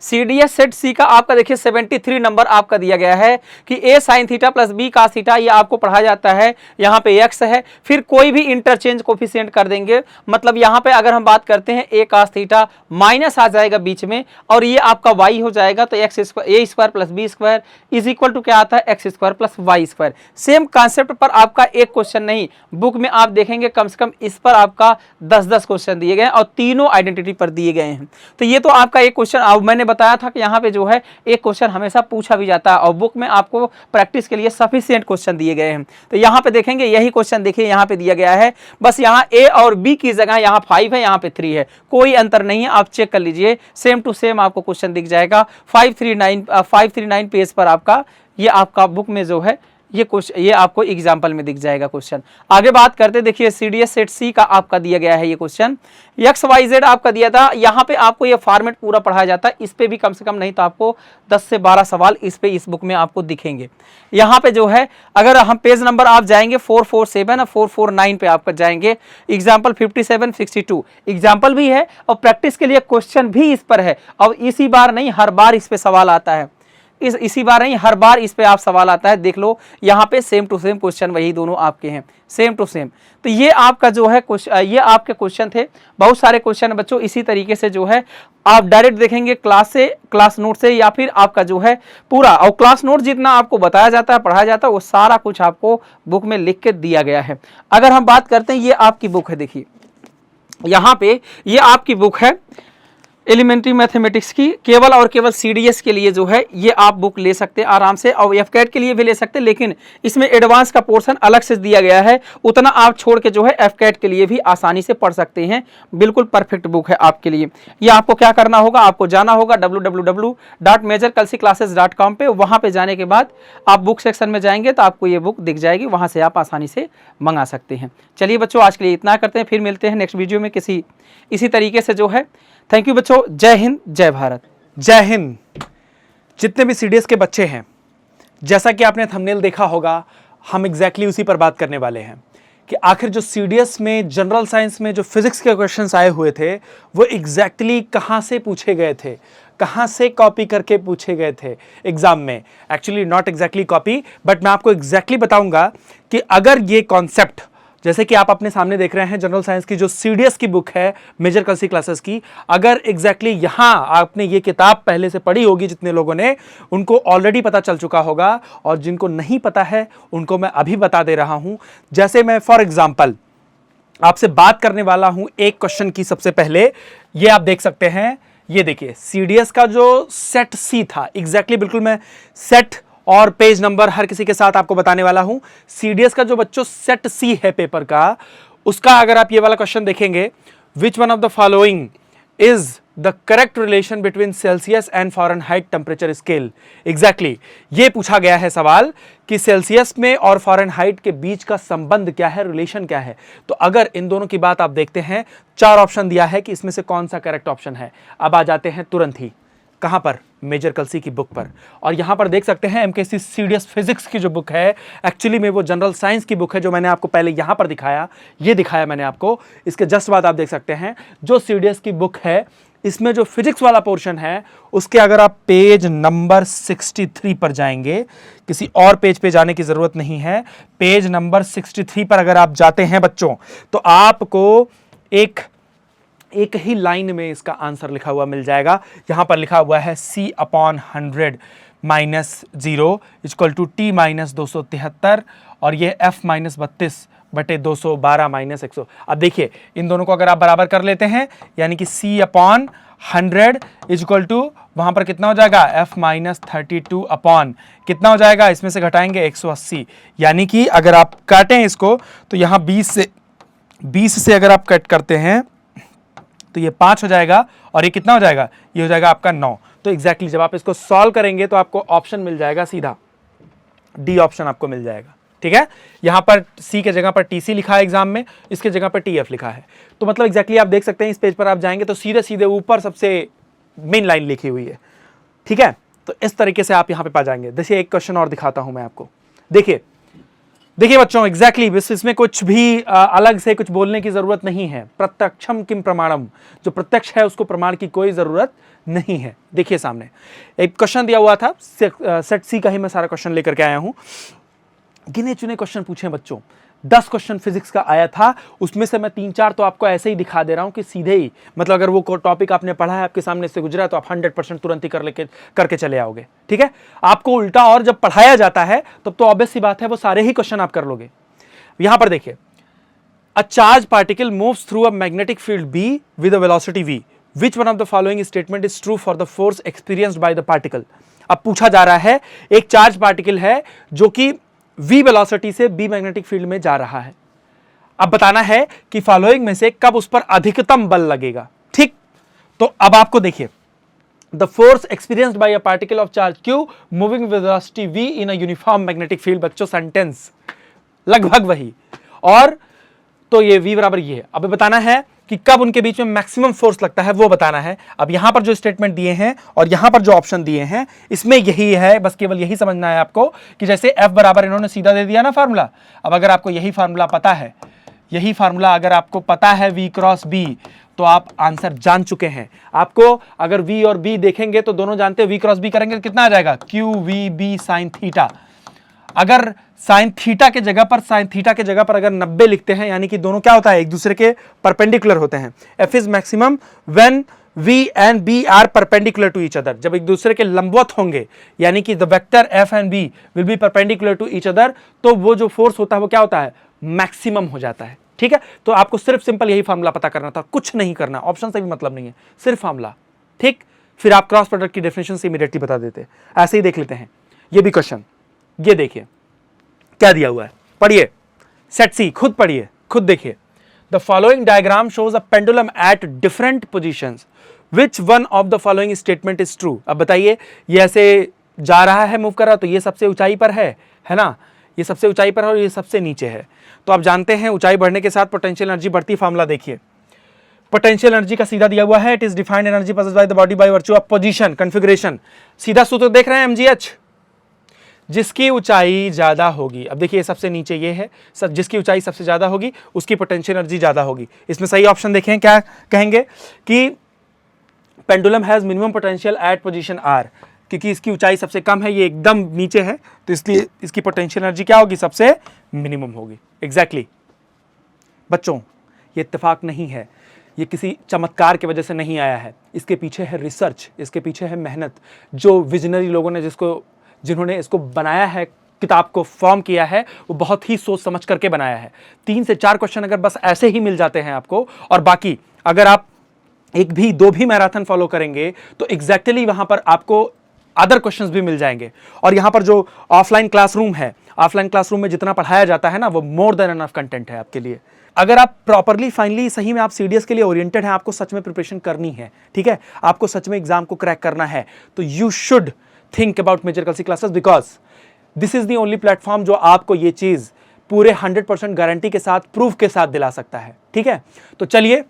सीडीएस सेट सी का आपका देखिए 73 नंबर आपका दिया गया है कि a sine theta plus b cos theta, ये आपको पढ़ा जाता है। यहाँ पे x है, फिर कोई भी इंटरचेंज कोफिशिएंट कर देंगे, मतलब यहाँ पे अगर हम बात करते हैं a cos थीटा माइनस आ जाएगा बीच में, और ये आपका y हो जाएगा, तो x square a square plus b square is equal to क्या आता है, x square plus y square. Same concept पर आपका एक क्वेश्चन नहीं, बुक में आप देखेंगे कम से कम इस पर आपका 10-10 क्वेश्चन दिए गए हैं, और तीनों आइडेंटिटी पर दिए गए हैं। तो ये तो आपका एक क्वेश्चन, अब मैंने बताया था कि यहाँ पे जो है एक क्वेश्चन हमेशा पूछा भी जाता है, और बुक में आपको प्रैक्टिस के लिए सफिशिएंट क्वेश्चन दिए गए हैं। तो यहाँ पे देखेंगे यही क्वेश्चन देखिए यहाँ पे दिया गया है, बस यहाँ a और b की जगह यहाँ 5 है, यहाँ पे 3 है, कोई अंतर नहीं है, आप चेक कर लीजिए, सेम टू सेम आपको क्वेश्चन दिख जाएगा 539 पेज पर आपका, ये आपका बुक में जो है ये क्वेश्चन, ये आपको एग्जाम्पल में दिख जाएगा क्वेश्चन। आगे बात करते देखिए सीडीएस सेट सी का आपका दिया गया है ये क्वेश्चन, XYZ आपका दिया था, यहाँ पे आपको ये फॉर्मेट पूरा पढ़ाया जाता है, इस पे भी कम से कम नहीं तो आपको 10 से 12 सवाल इस पे इस बुक में आपको दिखेंगे। यहाँ पे जो है अगर हम पेज नंबर आप जाएंगे 447 और 449 पे आपका जाएंगे, एग्जाम्पल 57 62 एग्जाम्पल भी है, और प्रैक्टिस के लिए क्वेश्चन भी इस पर है, और इसी बार नहीं हर बार इस पे सवाल आता है, इसी बार नहीं हर बार इस पे आप सवाल आता है। देख लो यहाँ पे सेम टू सेम क्वेश्चन वही दोनों आपके हैं, सेम टू सेम। तो ये आपका जो है ये आपके क्वेश्चन थे, बहुत सारे क्वेश्चन बच्चों इसी तरीके से जो है आप डायरेक्ट देखेंगे क्लास से, क्लास नोट से, या फिर आपका जो है पूरा, और क्लास नोट जितना आपको बताया जाता है पढ़ाया जाता है वो सारा कुछ आपको बुक में लिख के दिया गया है। अगर हम बात करते हैं, ये आपकी बुक है, देखिए यहाँ पे ये आपकी बुक है एलिमेंट्री मैथमेटिक्स की, केवल और केवल सीडीएस के लिए जो है ये आप बुक ले सकते हैं आराम से, और एफकैट के लिए भी ले सकते हैं, लेकिन इसमें एडवांस का पोर्शन अलग से दिया गया है, उतना आप छोड़ के जो है एफकैट के लिए भी आसानी से पढ़ सकते हैं। बिल्कुल परफेक्ट बुक है आपके लिए। ये आपको क्या करना होगा, आपको जाना होगा www.majorkalsiclasses.com पे, वहाँ पे जाने के बाद आप बुक सेक्शन में जाएंगे तो आपको ये बुक दिख जाएगी, वहाँ से आप आसानी से मंगा सकते हैं। चलिए बच्चों, आज के लिए इतना करते हैं, फिर मिलते हैं नेक्स्ट वीडियो में किसी इसी तरीके से जो है। थैंक यू बच्चों, जय हिंद जय भारत। जय हिंद। जितने भी सीडीएस के बच्चे हैं, जैसा कि आपने थंबनेल देखा होगा, हम एग्जैक्टली उसी पर बात करने वाले हैं कि आखिर जो सीडीएस में जनरल साइंस में जो फिजिक्स के क्वेश्चंस आए हुए थे वो एग्जैक्टली कहाँ से पूछे गए थे, कहाँ से कॉपी करके पूछे गए थे एग्जाम में। Actually not exactly copy, but मैं आपको एग्जैक्टली बताऊंगा कि अगर ये कॉन्सेप्ट, जैसे कि आप अपने सामने देख रहे हैं जनरल साइंस की जो सीडीएस की बुक है मेजर कलसी क्लासेस की, अगर एग्जैक्टली यहाँ आपने ये किताब पहले से पढ़ी होगी, जितने लोगों ने, उनको ऑलरेडी पता चल चुका होगा, और जिनको नहीं पता है उनको मैं अभी बता दे रहा हूँ। जैसे मैं फॉर एग्जाम्पल आपसे बात करने वाला हूँ एक क्वेश्चन की। सबसे पहले ये आप देख सकते हैं, ये देखिए सीडीएस का जो सेट सी था, एग्जैक्टली बिल्कुल मैं सेट और पेज नंबर हर किसी के साथ आपको बताने वाला हूं। सीडीएस का जो बच्चों सेट सी है पेपर का, उसका अगर आप ये वाला क्वेश्चन देखेंगे, which one of the following is the correct relation between Celsius and Fahrenheit temperature scale. Exactly ये पूछा गया है सवाल कि सेल्सियस में और फ़ारेनहाइट के बीच का संबंध क्या है, रिलेशन क्या है। तो अगर इन दोनों की बात आप देखते हैं, 4 ऑप्शन दिया है कि इसमें से कौन सा करेक्ट ऑप्शन है। अब आ जाते हैं तुरंत ही कहां पर, मेजर कलसी की बुक पर, और यहां पर देख सकते हैं एमकेसी सीडीएस फिजिक्स की जो बुक है, एक्चुअली में वो जनरल साइंस की बुक है, जो मैंने आपको पहले यहां पर दिखाया, ये दिखाया मैंने आपको। इसके जस्ट बाद आप देख सकते हैं जो सीडीएस की बुक है, इसमें जो फिजिक्स वाला पोर्शन है उसके अगर आप पेज नंबर 63 पर जाएंगे, किसी और पेज पे जाने की जरूरत नहीं है, पेज नंबर 63 पर अगर आप जाते हैं बच्चों, तो आपको एक ही लाइन में इसका आंसर लिखा हुआ मिल जाएगा। यहां पर लिखा हुआ है C/100। Minus 0 equal to T minus 273 और ये f माइनस 32/212 माइनस 100। अब देखिए इन दोनों को अगर आप बराबर कर लेते हैं यानी कि c अपॉन 100 इक्वल टू वहां पर कितना हो जाएगा f माइनस 32 अपॉन कितना हो जाएगा, इसमें से घटाएंगे 180, यानी कि अगर आप काटें इसको तो यहां 20 से अगर आप कट करते हैं तो ये 5 हो जाएगा और ये कितना हो जाएगा, ये हो जाएगा आपका 9। तो एग्जैक्टली जब आप इसको सॉल्व करेंगे तो आपको ऑप्शन मिल जाएगा सीधा डी ऑप्शन आपको मिल जाएगा। ठीक है, यहां पर सी के जगह पर टीसी लिखा है एग्जाम में, इसके जगह पर टीएफ लिखा है। तो मतलब एग्जैक्टली आप देख सकते हैं इस पेज पर आप जाएंगे तो सीधे सीधे ऊपर सबसे मेन लाइन लिखी हुई है। ठीक है, तो इस तरीके से आप यहां पे पा जाएंगे। देखिए एक क्वेश्चन और दिखाता हूं मैं आपको। देखिए बच्चों एग्जैक्टली इसमें कुछ भी अलग से कुछ बोलने की जरूरत नहीं है। प्रत्यक्षम किम प्रमाणम, जो प्रत्यक्ष है उसको प्रमाण की कोई जरूरत नहीं है। देखिए सामने एक क्वेश्चन दिया हुआ था, सेट सी का ही मैं सारा क्वेश्चन लेकर के आया हूं। गिने चुने क्वेश्चन पूछे बच्चों, 10 क्वेश्चन फिजिक्स का आया था, उसमें से मैं 3-4 तो आपको ऐसे ही दिखा दे रहा हूं कि सीधे ही मतलब अगर वो टॉपिक आपने पढ़ा है आपके सामने से गुजरा है तो आप 100% तुरंत ही करके चले आओगे। ठीक है, आपको उल्टा और जब पढ़ाया जाता है तब तो ऑब्वियस सी बात है वो सारे ही क्वेश्चन आप कर लोगे। यहां पर देखिए, a charge particle moves through a magnetic field be with a velocity v, which one of the following statement is true for the force experienced by the particle। अब पूछा जा रहा है एक चार्ज पार्टिकल है जो कि v वेलोसिटी से b मैग्नेटिक फील्ड में जा रहा है। अब बताना है कि फॉलोइंग में से कब उस पर अधिकतम बल लगेगा। ठीक, तो अब आपको देखिए, the force experienced bye a particle of charge q moving with velocity v in a uniform magnetic field. बच्चों सेंटेंस लगभग वही, और तो ये v बराबर ये है। अब बताना है कि कब उनके बीच में मैक्सिमम फोर्स लगता है, वो बताना है। अब यहां पर जो स्टेटमेंट दिए हैं और यहां पर जो ऑप्शन दिए हैं इसमें यही है, बस केवल यही समझना है आपको कि जैसे F बराबर इन्होंने सीधा दे दिया ना फार्मूला। अब अगर आपको यही फार्मूला पता है, यही फार्मूला अगर आपको पता है v क्रॉस b, तो आप आंसर जान चुके हैं। आपको अगर v और b देखेंगे तो दोनों जानते हैं, v क्रॉस b करेंगे तो कितना आ जाएगा, q v b sine theta. अगर साइन थीटा के जगह पर अगर 90 लिखते हैं यानी कि दोनों क्या होता है, एक दूसरे के परपेंडिकुलर होते हैं। F is maximum when V and B are perpendicular to each other. जब एक दूसरे के लंबवत होंगे यानी कि the vector F and B will be perpendicular to each other, तो वो जो फोर्स होता है वो क्या होता है, मैक्सिमम हो जाता है। ठीक है, तो आपको सिर्फ सिंपल यही फार्मूला पता करना था, कुछ नहीं करना, ऑप्शन से भी मतलब नहीं है, सिर्फ फार्मूला। ठीक, फिर आप क्रॉस प्रोडक्ट की डेफिनेशन से इमीडिएटली बता देते। ऐसे ही देख लेते हैं ये भी क्वेश्चन। ये देखिए क्या दिया हुआ है, पढ़िए, सेट सी खुद पढ़िए, खुद देखिए। The following diagram shows a pendulum at different positions, which one of the following statement is true. अब बताइए, ये ऐसे जा रहा है, मूव कर रहा, तो ये सबसे ऊंचाई पर है ना, ये सबसे ऊंचाई पर है और ये सबसे नीचे है। तो आप जानते हैं ऊंचाई बढ़ने के साथ पोटेंशियल एनर्जी बढ़ती। फार्मूला देखिए, पोटेंशियल एनर्जी का सीधा दिया हुआ है, it is defined energy possessed by the body by virtue of position configuration. सीधा सूत्र देख रहे हैं, mgh, जिसकी ऊंचाई ज्यादा होगी। अब देखिए सबसे नीचे ये है, सब जिसकी ऊंचाई सबसे ज्यादा होगी उसकी पोटेंशियल एनर्जी ज्यादा होगी। इसमें सही ऑप्शन देखें, क्या कहेंगे कि pendulum has minimum potential at position R, क्योंकि इसकी ऊंचाई सबसे कम है, ये एकदम नीचे है, तो इसलिए इसकी पोटेंशियल एनर्जी क्या होगी, सबसे मिनिमम होगी। एग्जैक्टली बच्चों, ये इत्तेफाक नहीं है, ये किसी चमत्कार की वजह से नहीं आया है, इसके पीछे है रिसर्च, इसके पीछे है मेहनत। जो विजनरी लोगों ने जिन्होंने इसको बनाया है, किताब को फॉर्म किया है, वो बहुत ही सोच समझ करके बनाया है। 3 से 4 क्वेश्चन अगर बस ऐसे ही मिल जाते हैं आपको, और बाकी अगर आप 1 भी 2 भी मैराथन फॉलो करेंगे तो एग्जैक्टली वहां पर आपको अदर क्वेश्चंस भी मिल जाएंगे। और यहां पर जो ऑफलाइन क्लासरूम है, ऑफलाइन क्लासरूम में जितना पढ़ाया जाता है ना, वो मोर देन एनफ कंटेंट है आपके लिए। अगर आप प्रॉपरली फाइनली सही में आप सीडीएस के लिए ओरिएंटेड हैं, आपको सच में प्रिपरेशन करनी है, ठीक है, आपको सच में एग्जाम को क्रैक करना है, तो you should think about major Kalsi classes, because this is the only platform जो आपको ये चीज पूरे 100% गारंटी के साथ, प्रूफ के साथ दिला सकता है। ठीक है, तो चलिए,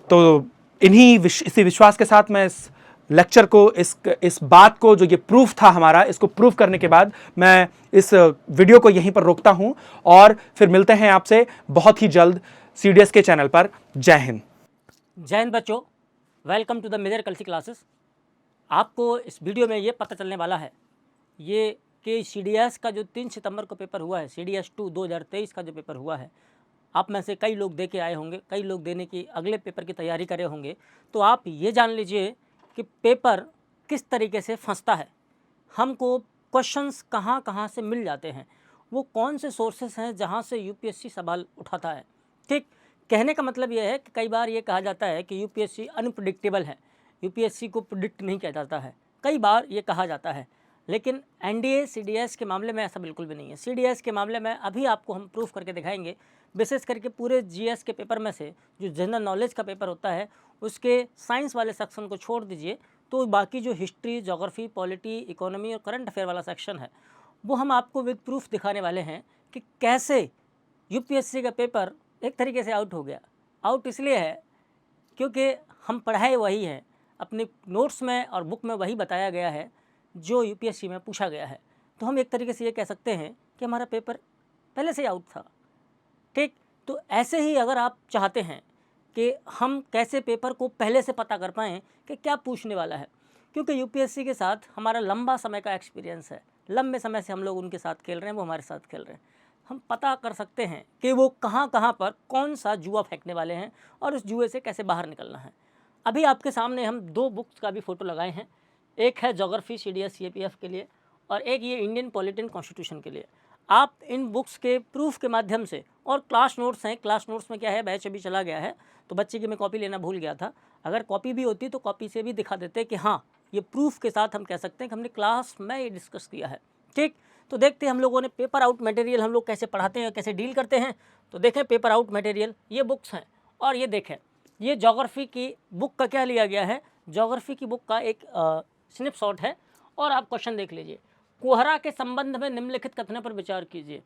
तो इसी विश्वास के साथ मैं इस लेक्चर को, इस बात को, जो ये प्रूफ था हमारा, इसको प्रूफ करने के बाद मैं इस वीडियो को यहीं पर रोकता हूं और फिर मिलते हैं आपसे बहुत ही जल्द सीडीएस के चैनल पर। जय हिंद। जय हिंद बच्चों, welcome to the major Kalsi classes. आपको इस वीडियो में ये पता चलने वाला है ये कि सीडीएस का जो 3 सितंबर को पेपर हुआ है, सीडीएस 2 2023 का जो पेपर हुआ है, आप में से कई लोग दे के आए होंगे, कई लोग देने की अगले पेपर की तैयारी करे होंगे। तो आप ये जान लीजिए कि पेपर किस तरीके से फंसता है, हमको क्वेश्चंस कहाँ कहाँ से मिल जाते हैं, वो कौन से सोर्सेस हैं जहाँ से यूपीएससी सवाल उठाता है। ठीक, कहने का मतलब ये है कि कई बार ये कहा जाता है कि यूपीएससी अनप्रेडिक्टेबल है, यूपीएससी को प्रिडिक्ट नहीं किया जाता है, कई बार ये कहा जाता है। लेकिन एनडीए सीडीएस के मामले में ऐसा बिल्कुल भी नहीं है। सीडीएस के मामले में अभी आपको हम प्रूफ करके दिखाएंगे, विशेष करके पूरे जीएस के पेपर में से जो जनरल नॉलेज का पेपर होता है उसके साइंस वाले सेक्शन को छोड़ दीजिए, तो बाकी जो हिस्ट्री, ज्योग्राफी, पॉलिटी, इकोनॉमी और करंट अफेयर वाला सेक्शन है वो हम आपको विद प्रूफ दिखाने वाले हैं कि कैसे यूपीएससी का पेपर एक तरीके से आउट हो गया। आउट इसलिए है क्योंकि हम पढ़ाए वही हैं, अपने नोट्स में और बुक में वही बताया गया है जो यूपीएससी में पूछा गया है। तो हम एक तरीके से ये कह सकते हैं कि हमारा पेपर पहले से ही आउट था। ठीक, तो ऐसे ही अगर आप चाहते हैं कि हम कैसे पेपर को पहले से पता कर पाएँ कि क्या पूछने वाला है, क्योंकि यूपीएससी के साथ हमारा लंबा समय का एक्सपीरियंस है, लंबे समय से हम लोग उनके साथ खेल रहे हैं, वो हमारे साथ खेल रहे हैं, हम पता कर सकते हैं कि वो कहाँ कहाँ पर कौन सा जुआ फेंकने वाले हैं और उस जुए से कैसे बाहर निकलना है। अभी आपके सामने हम 2 बुक्स का भी फ़ोटो लगाए हैं, एक है ज्योग्राफी सीडीएस सीएपीएफ के लिए और एक ये इंडियन पॉलिटी एंड कॉन्स्टिट्यूशन के लिए। आप इन बुक्स के प्रूफ के माध्यम से, और क्लास नोट्स हैं, क्लास नोट्स में क्या है, बैच अभी चला गया है तो बच्चे की मैं कॉपी लेना भूल गया था, अगर कॉपी भी होती तो कॉपी से भी दिखा देते कि हाँ ये प्रूफ के साथ हम कह सकते हैं कि हमने क्लास में ये डिस्कस किया है। ठीक, तो देखते हैं हम लोगों ने पेपर आउट मटेरियल हम लोग कैसे पढ़ाते हैं, कैसे डील करते हैं। तो देखें पेपर आउट मटेरियल, ये बुक्स हैं और ये देखें ये ज्योग्राफी की बुक का क्या लिया गया है, ज्योग्राफी की बुक का एक स्नैपशॉट है और आप क्वेश्चन देख लीजिए। कोहरा के संबंध में निम्नलिखित कथनों पर विचार कीजिए।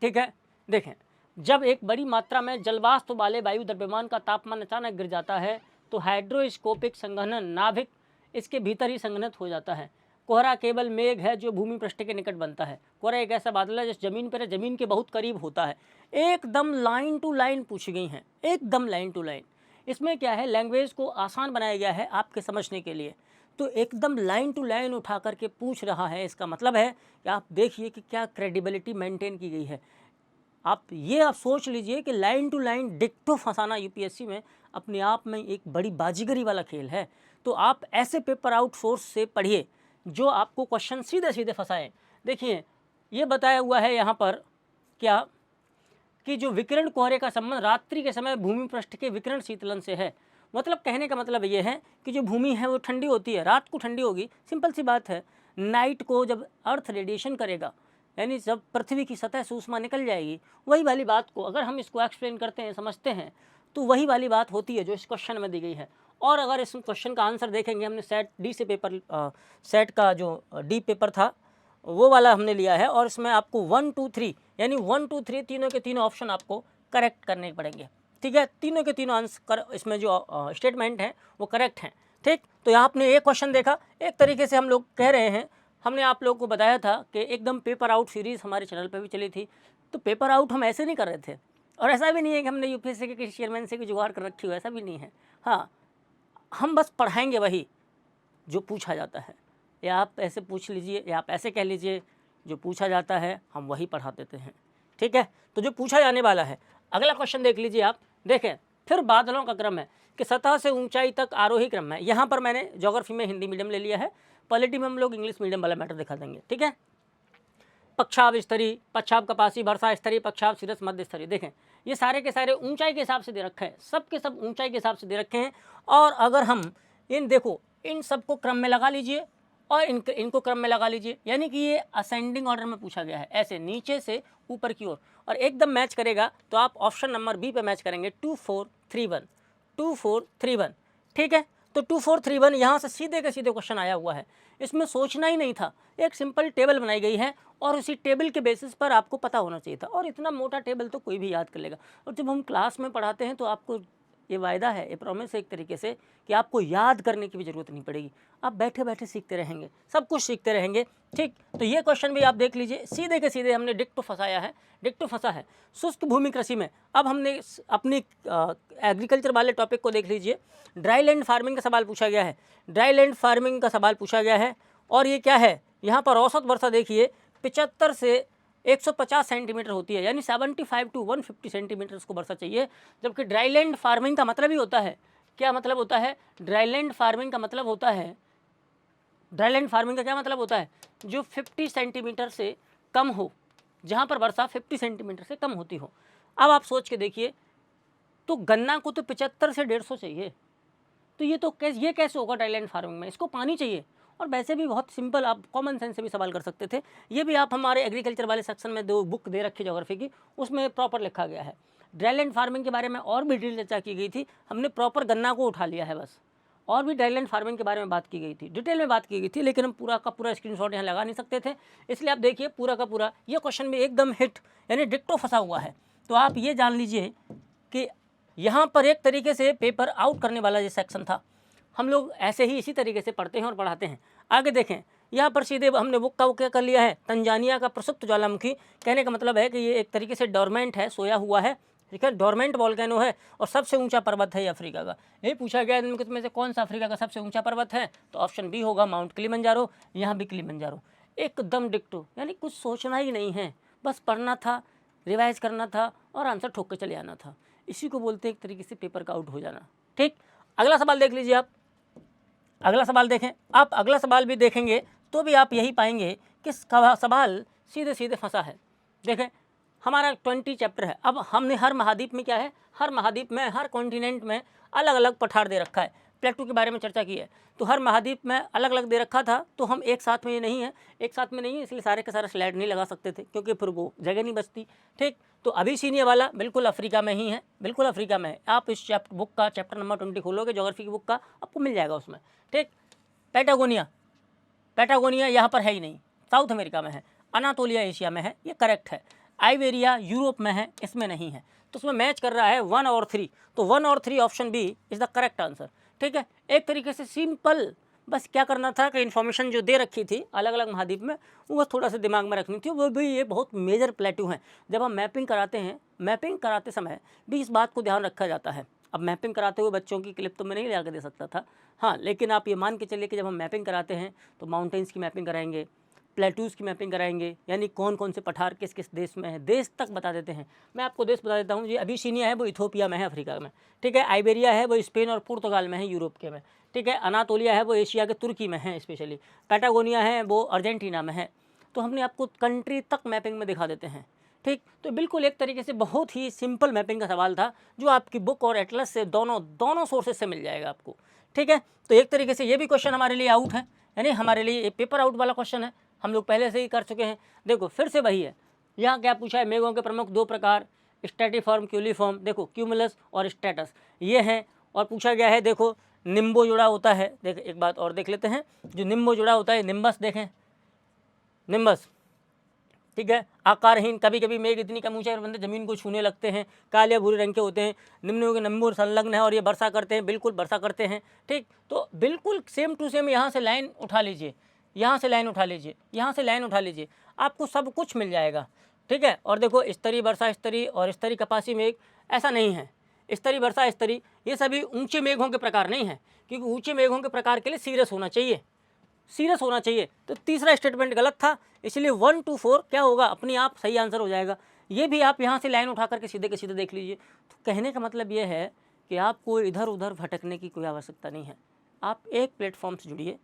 ठीक है, देखें, जब एक बड़ी मात्रा में जलवाष्प वाले वायु द्रव्यमान का तापमान अचानक गिर जाता है तो हाइड्रोस्कोपिक संघनन नाभिक इसके भीतर ही संघनित हो जाता है। कोहरा केवल मेघ है जो भूमि पृष्ठ के निकट बनता है। कोहरा एक ऐसा बादल है जिस जमीन पर जमीन के बहुत करीब होता है। एकदम लाइन टू लाइन पूछी गई हैं, एकदम लाइन टू लाइन। इसमें क्या है, लैंग्वेज को आसान बनाया गया है आपके समझने के लिए, तो एकदम लाइन टू लाइन उठा करके पूछ रहा है। इसका मतलब है कि आप देखिए कि क्या क्रेडिबिलिटी मेंटेन की गई है। आप सोच लीजिए कि लाइन टू लाइन डिक्टो फंसाना यूपीएससी में अपने आप में एक बड़ी बाजीगरी वाला खेल है। तो आप ऐसे पेपर आउट सोर्स से पढ़िए जो आपको क्वेश्चन सीधे सीधे फंसाएं। देखिए ये बताया हुआ है यहाँ पर क्या कि जो विकिरण कोहरे का संबंध रात्रि के समय भूमि पृष्ठ के विकिरण शीतलन से है। मतलब कहने का मतलब ये है कि जो भूमि है वो ठंडी होती है, रात को ठंडी होगी, सिंपल सी बात है। नाइट को जब अर्थ रेडिएशन करेगा, यानी जब पृथ्वी की सतह से ऊष्मा निकल जाएगी, वही वाली बात को अगर हम इसको एक्सप्लेन करते हैं, समझते हैं, तो वही वाली बात होती है जो इस क्वेश्चन में दी गई है। और अगर इस क्वेश्चन का आंसर देखेंगे, हमने सेट डी से पेपर सेट का जो डी पेपर था वो वाला हमने लिया है, और इसमें आपको 1 2 3 यानी 1 2 3 तीनों के तीनों ऑप्शन आपको करेक्ट करने पड़ेंगे। ठीक है, तीनों के तीनों आंसर इसमें जो स्टेटमेंट हैं वो करेक्ट हैं। ठीक, तो यहाँ आपने एक क्वेश्चन देखा, एक तरीके से हम लोग कह रहे हैं, हमने आप लोगों को बताया था कि एकदम पेपर आउट सीरीज़ हमारे चैनल पे भी चली थी। तो पेपर आउट हम ऐसे नहीं कर रहे थे, और ऐसा भी नहीं है कि हमने यूपीएससी के किसी चेयरमैन से भी जुगाड़ कर रखी हो, ऐसा भी नहीं है। हाँ, हम बस पढ़ाएंगे वही जो पूछा जाता है, या आप ऐसे पूछ लीजिए या आप ऐसे कह लीजिए, जो पूछा जाता है हम वही पढ़ा देते हैं। ठीक है, तो जो पूछा जाने वाला है, अगला क्वेश्चन देख लीजिए आप। देखें, फिर बादलों का क्रम है कि सतह से ऊंचाई तक आरोही क्रम है। यहाँ पर मैंने ज्योग्राफी में हिंदी मीडियम ले लिया है, पॉलिटी में हम लोग इंग्लिश मीडियम वाला मैटर दिखा देंगे। ठीक है, पक्षाब स्तरीय, पक्षाब कपासी, वर्षा स्तरीय, पक्षाब सिरस, मध्य स्तरीय। देखें, ये सारे के सारे ऊंचाई के हिसाब से दे रखे हैं, सब के सब ऊंचाई के हिसाब से दे रखे हैं। और अगर हम इन सबको क्रम में लगा लीजिए और इनको क्रम में लगा लीजिए, यानी कि ये असेंडिंग ऑर्डर में पूछा गया है, ऐसे नीचे से ऊपर की ओर, और एकदम मैच करेगा तो आप ऑप्शन नंबर बी पे मैच करेंगे, 2 4 3 1 2 4 3 1। ठीक है, तो 2 4 3 1 यहाँ से सीधे के सीधे क्वेश्चन आया हुआ है, इसमें सोचना ही नहीं था। एक सिंपल टेबल बनाई गई है और उसी टेबल के बेसिस पर आपको पता होना चाहिए था, और इतना मोटा टेबल तो कोई भी याद कर लेगा। और जब हम क्लास में पढ़ाते हैं तो आपको ये वायदा है, ये प्रॉमिस है एक तरीके से कि आपको याद करने की भी ज़रूरत नहीं पड़ेगी, आप बैठे बैठे सीखते रहेंगे, सब कुछ सीखते रहेंगे। ठीक, तो ये क्वेश्चन भी आप देख लीजिए, सीधे के सीधे हमने डिक्टो फंसाया है, डिक्टो फंसा है शुष्क भूमि कृषि में। अब हमने अपनी एग्रीकल्चर वाले टॉपिक को देख लीजिए, ड्राई लैंड फार्मिंग का सवाल पूछा गया है, ड्राई लैंड फार्मिंग का सवाल पूछा गया है। और ये क्या है, यहाँ पर औसत वर्षा देखिए 75 से 150 सेंटीमीटर होती है, यानी 75 to 150 सेंटीमीटर को वर्षा चाहिए। जबकि ड्राईलैंड फार्मिंग का मतलब ही होता है, क्या मतलब होता है, ड्राईलैंड फार्मिंग का मतलब होता है ड्राईलैंड फार्मिंग का क्या मतलब होता है? जो 50 सेंटीमीटर से कम हो, जहाँ पर वर्षा 50 सेंटीमीटर से कम होती हो। अब आप सोच के देखिए, तो गन्ना को तो 75 से 150 चाहिए, तो ये कैसे होगा ड्राईलैंड फार्मिंग में? इसको पानी चाहिए। और वैसे भी बहुत सिंपल, आप कॉमन सेंस से भी सवाल कर सकते थे। ये भी आप हमारे एग्रीकल्चर वाले सेक्शन में 2 बुक दे रखी ज्योग्राफी की, उसमें प्रॉपर लिखा गया है। ड्राईलैंड फार्मिंग के बारे में और भी डिटेल चर्चा की गई थी, हमने प्रॉपर गन्ना को उठा लिया है बस। और भी ड्राईलैंड फार्मिंग के बारे में बात की गई थी, डिटेल में बात की गई थी, लेकिन हम पूरा का पूरा स्क्रीनशॉट यहाँ लगा नहीं सकते थे। इसलिए आप देखिए पूरा का पूरा ये क्वेश्चन में एकदम हिट यानी डिक्टो फंसा हुआ है। तो आप ये जान लीजिए कि यहाँ पर एक तरीके से पेपर आउट करने वाला ये सेक्शन था। हम लोग ऐसे ही इसी तरीके से पढ़ते हैं और पढ़ाते हैं। आगे देखें, यहाँ पर सीधे हमने बुक का क्या कर लिया है, तंजानिया का प्रसुप्त ज्वालामुखी। कहने का मतलब है कि ये एक तरीके से डोरमेंट है, सोया हुआ है, ठीक है, डोरमेंट वोल्केनो है और सबसे ऊंचा पर्वत है ये अफ्रीका का। यही पूछा गया इनमें में से कौन सा अफ्रीका का सबसे ऊंचा पर्वत है, तो ऑप्शन बी होगा माउंट किलिमंजारो। यहाँ भी किलिमंजारो, एकदम डिक्टो, यानी कुछ सोचना ही नहीं है, बस पढ़ना था, रिवाइज करना था और आंसर ठोक के चले आना था। इसी को बोलते हैं एक तरीके से पेपर का आउट हो जाना। ठीक, अगला सवाल देख लीजिए आप। अगला सवाल देखें, आप अगला सवाल भी देखेंगे तो भी आप यही पाएंगे कि सवाल सीधे सीधे फंसा है। देखें, हमारा 20 चैप्टर है। अब हमने हर महाद्वीप में क्या है, हर महाद्वीप में, हर कॉन्टिनेंट में अलग अलग पठार दे रखा है। प्लेटू के बारे में चर्चा की है, तो हर महाद्वीप में अलग अलग दे रखा था। तो हम एक साथ में ये नहीं है, एक साथ में नहीं है, इसलिए सारे के सारे स्लाइड नहीं लगा सकते थे, क्योंकि फिर वो जगह नहीं बचती। ठीक, तो अबिसिनिया वाला बिल्कुल अफ्रीका में ही है, बिल्कुल अफ्रीका में है। आप इस बुक का चैप्टर नंबर 20 खोलोगे, ज्योग्राफी की बुक का, आपको मिल जाएगा उसमें। ठीक, पैटागोनिया यहाँ पर है ही नहीं, साउथ अमेरिका में है। अनातोलिया एशिया में है, ये करेक्ट है। आइबेरिया यूरोप में है, इसमें नहीं है। तो उसमें मैच कर रहा है 1 और 3, तो 1 और 3 option B is the correct answer. ठीक है, एक तरीके से सिंपल, बस क्या करना था कि इन्फॉर्मेशन जो दे रखी थी अलग अलग महाद्वीप में, वो थोड़ा सा दिमाग में रखनी थी। वो भी ये बहुत मेजर प्लेटू हैं। जब हम मैपिंग कराते हैं, मैपिंग कराते समय भी इस बात को ध्यान रखा जाता है। अब मैपिंग कराते हुए बच्चों की क्लिप तो मैं नहीं ला के दे सकता था, हाँ, लेकिन आप ये मान के चलिए कि जब हम मैपिंग कराते हैं तो माउंटेन्स की मैपिंग कराएंगे, प्लेटूज़ की मैपिंग कराएंगे, यानी कौन कौन से पठार किस किस देश में है, देश तक बता देते हैं। मैं आपको देश बता देता हूँ, ये अबिसिनिया है वो इथोपिया में है, अफ्रीका में। ठीक है, आइबेरिया है वो स्पेन और पुर्तगाल में है, यूरोप के में। ठीक है, अनातोलिया है वो एशिया के तुर्की में है स्पेशली। पैटागोनिया है वो अर्जेंटीना में है। तो हमने आपको कंट्री तक मैपिंग में दिखा देते हैं। ठीक, तो बिल्कुल एक तरीके से बहुत ही सिंपल मैपिंग का सवाल था, जो आपकी बुक और एटलस से दोनों सोर्सेज से मिल जाएगा आपको। ठीक है, तो एक तरीके से ये भी क्वेश्चन हमारे लिए आउट है, यानी हमारे लिए ये पेपर आउट वाला क्वेश्चन है, हम लोग पहले से ही कर चुके हैं। देखो फिर से वही है, यहाँ क्या पूछा है, मेघों के प्रमुख 2 प्रकार, स्ट्रेटिफॉर्म, क्यूलिफॉर्म। देखो क्यूमुलस और स्ट्रेटस ये हैं। और पूछा गया है, देखो निम्बो जुड़ा होता है। देख एक बात और देख लेते हैं, जो निम्बो जुड़ा होता है, निम्बस देखें, निम्बस। ठीक है, आकारहीन, कभी कभी मेघ इतनी कम ऊंचाई पर बनते जमीन को छूने लगते हैं, काले या भूरे रंग के होते हैं। निम्नों के नंबर संलग्न है और ये वर्षा करते हैं, बिल्कुल वर्षा करते हैं। ठीक, तो बिल्कुल सेम टू सेम यहाँ से लाइन उठा लीजिए, यहाँ से लाइन उठा लीजिए, यहाँ से लाइन उठा लीजिए, आपको सब कुछ मिल जाएगा। ठीक है, और देखो स्तरी वर्षा स्तरी और स्तरी कपासी मेघ ऐसा नहीं है। स्तरी वर्षा स्तरी ये सभी ऊंचे मेघों के प्रकार नहीं हैं, क्योंकि ऊंचे मेघों के प्रकार के लिए सीरियस होना चाहिए, सीरियस होना चाहिए। तो तीसरा स्टेटमेंट गलत था, इसलिए 1 to 4 क्या होगा, अपनी आप सही आंसर हो जाएगा। ये भी आप यहाँ से लाइन उठा करके सीधे के सीधे देख लीजिए। तो कहने का मतलब ये है कि आपको इधर उधर भटकने की कोई आवश्यकता नहीं है। आप एक प्लेटफॉर्म से जुड़िए,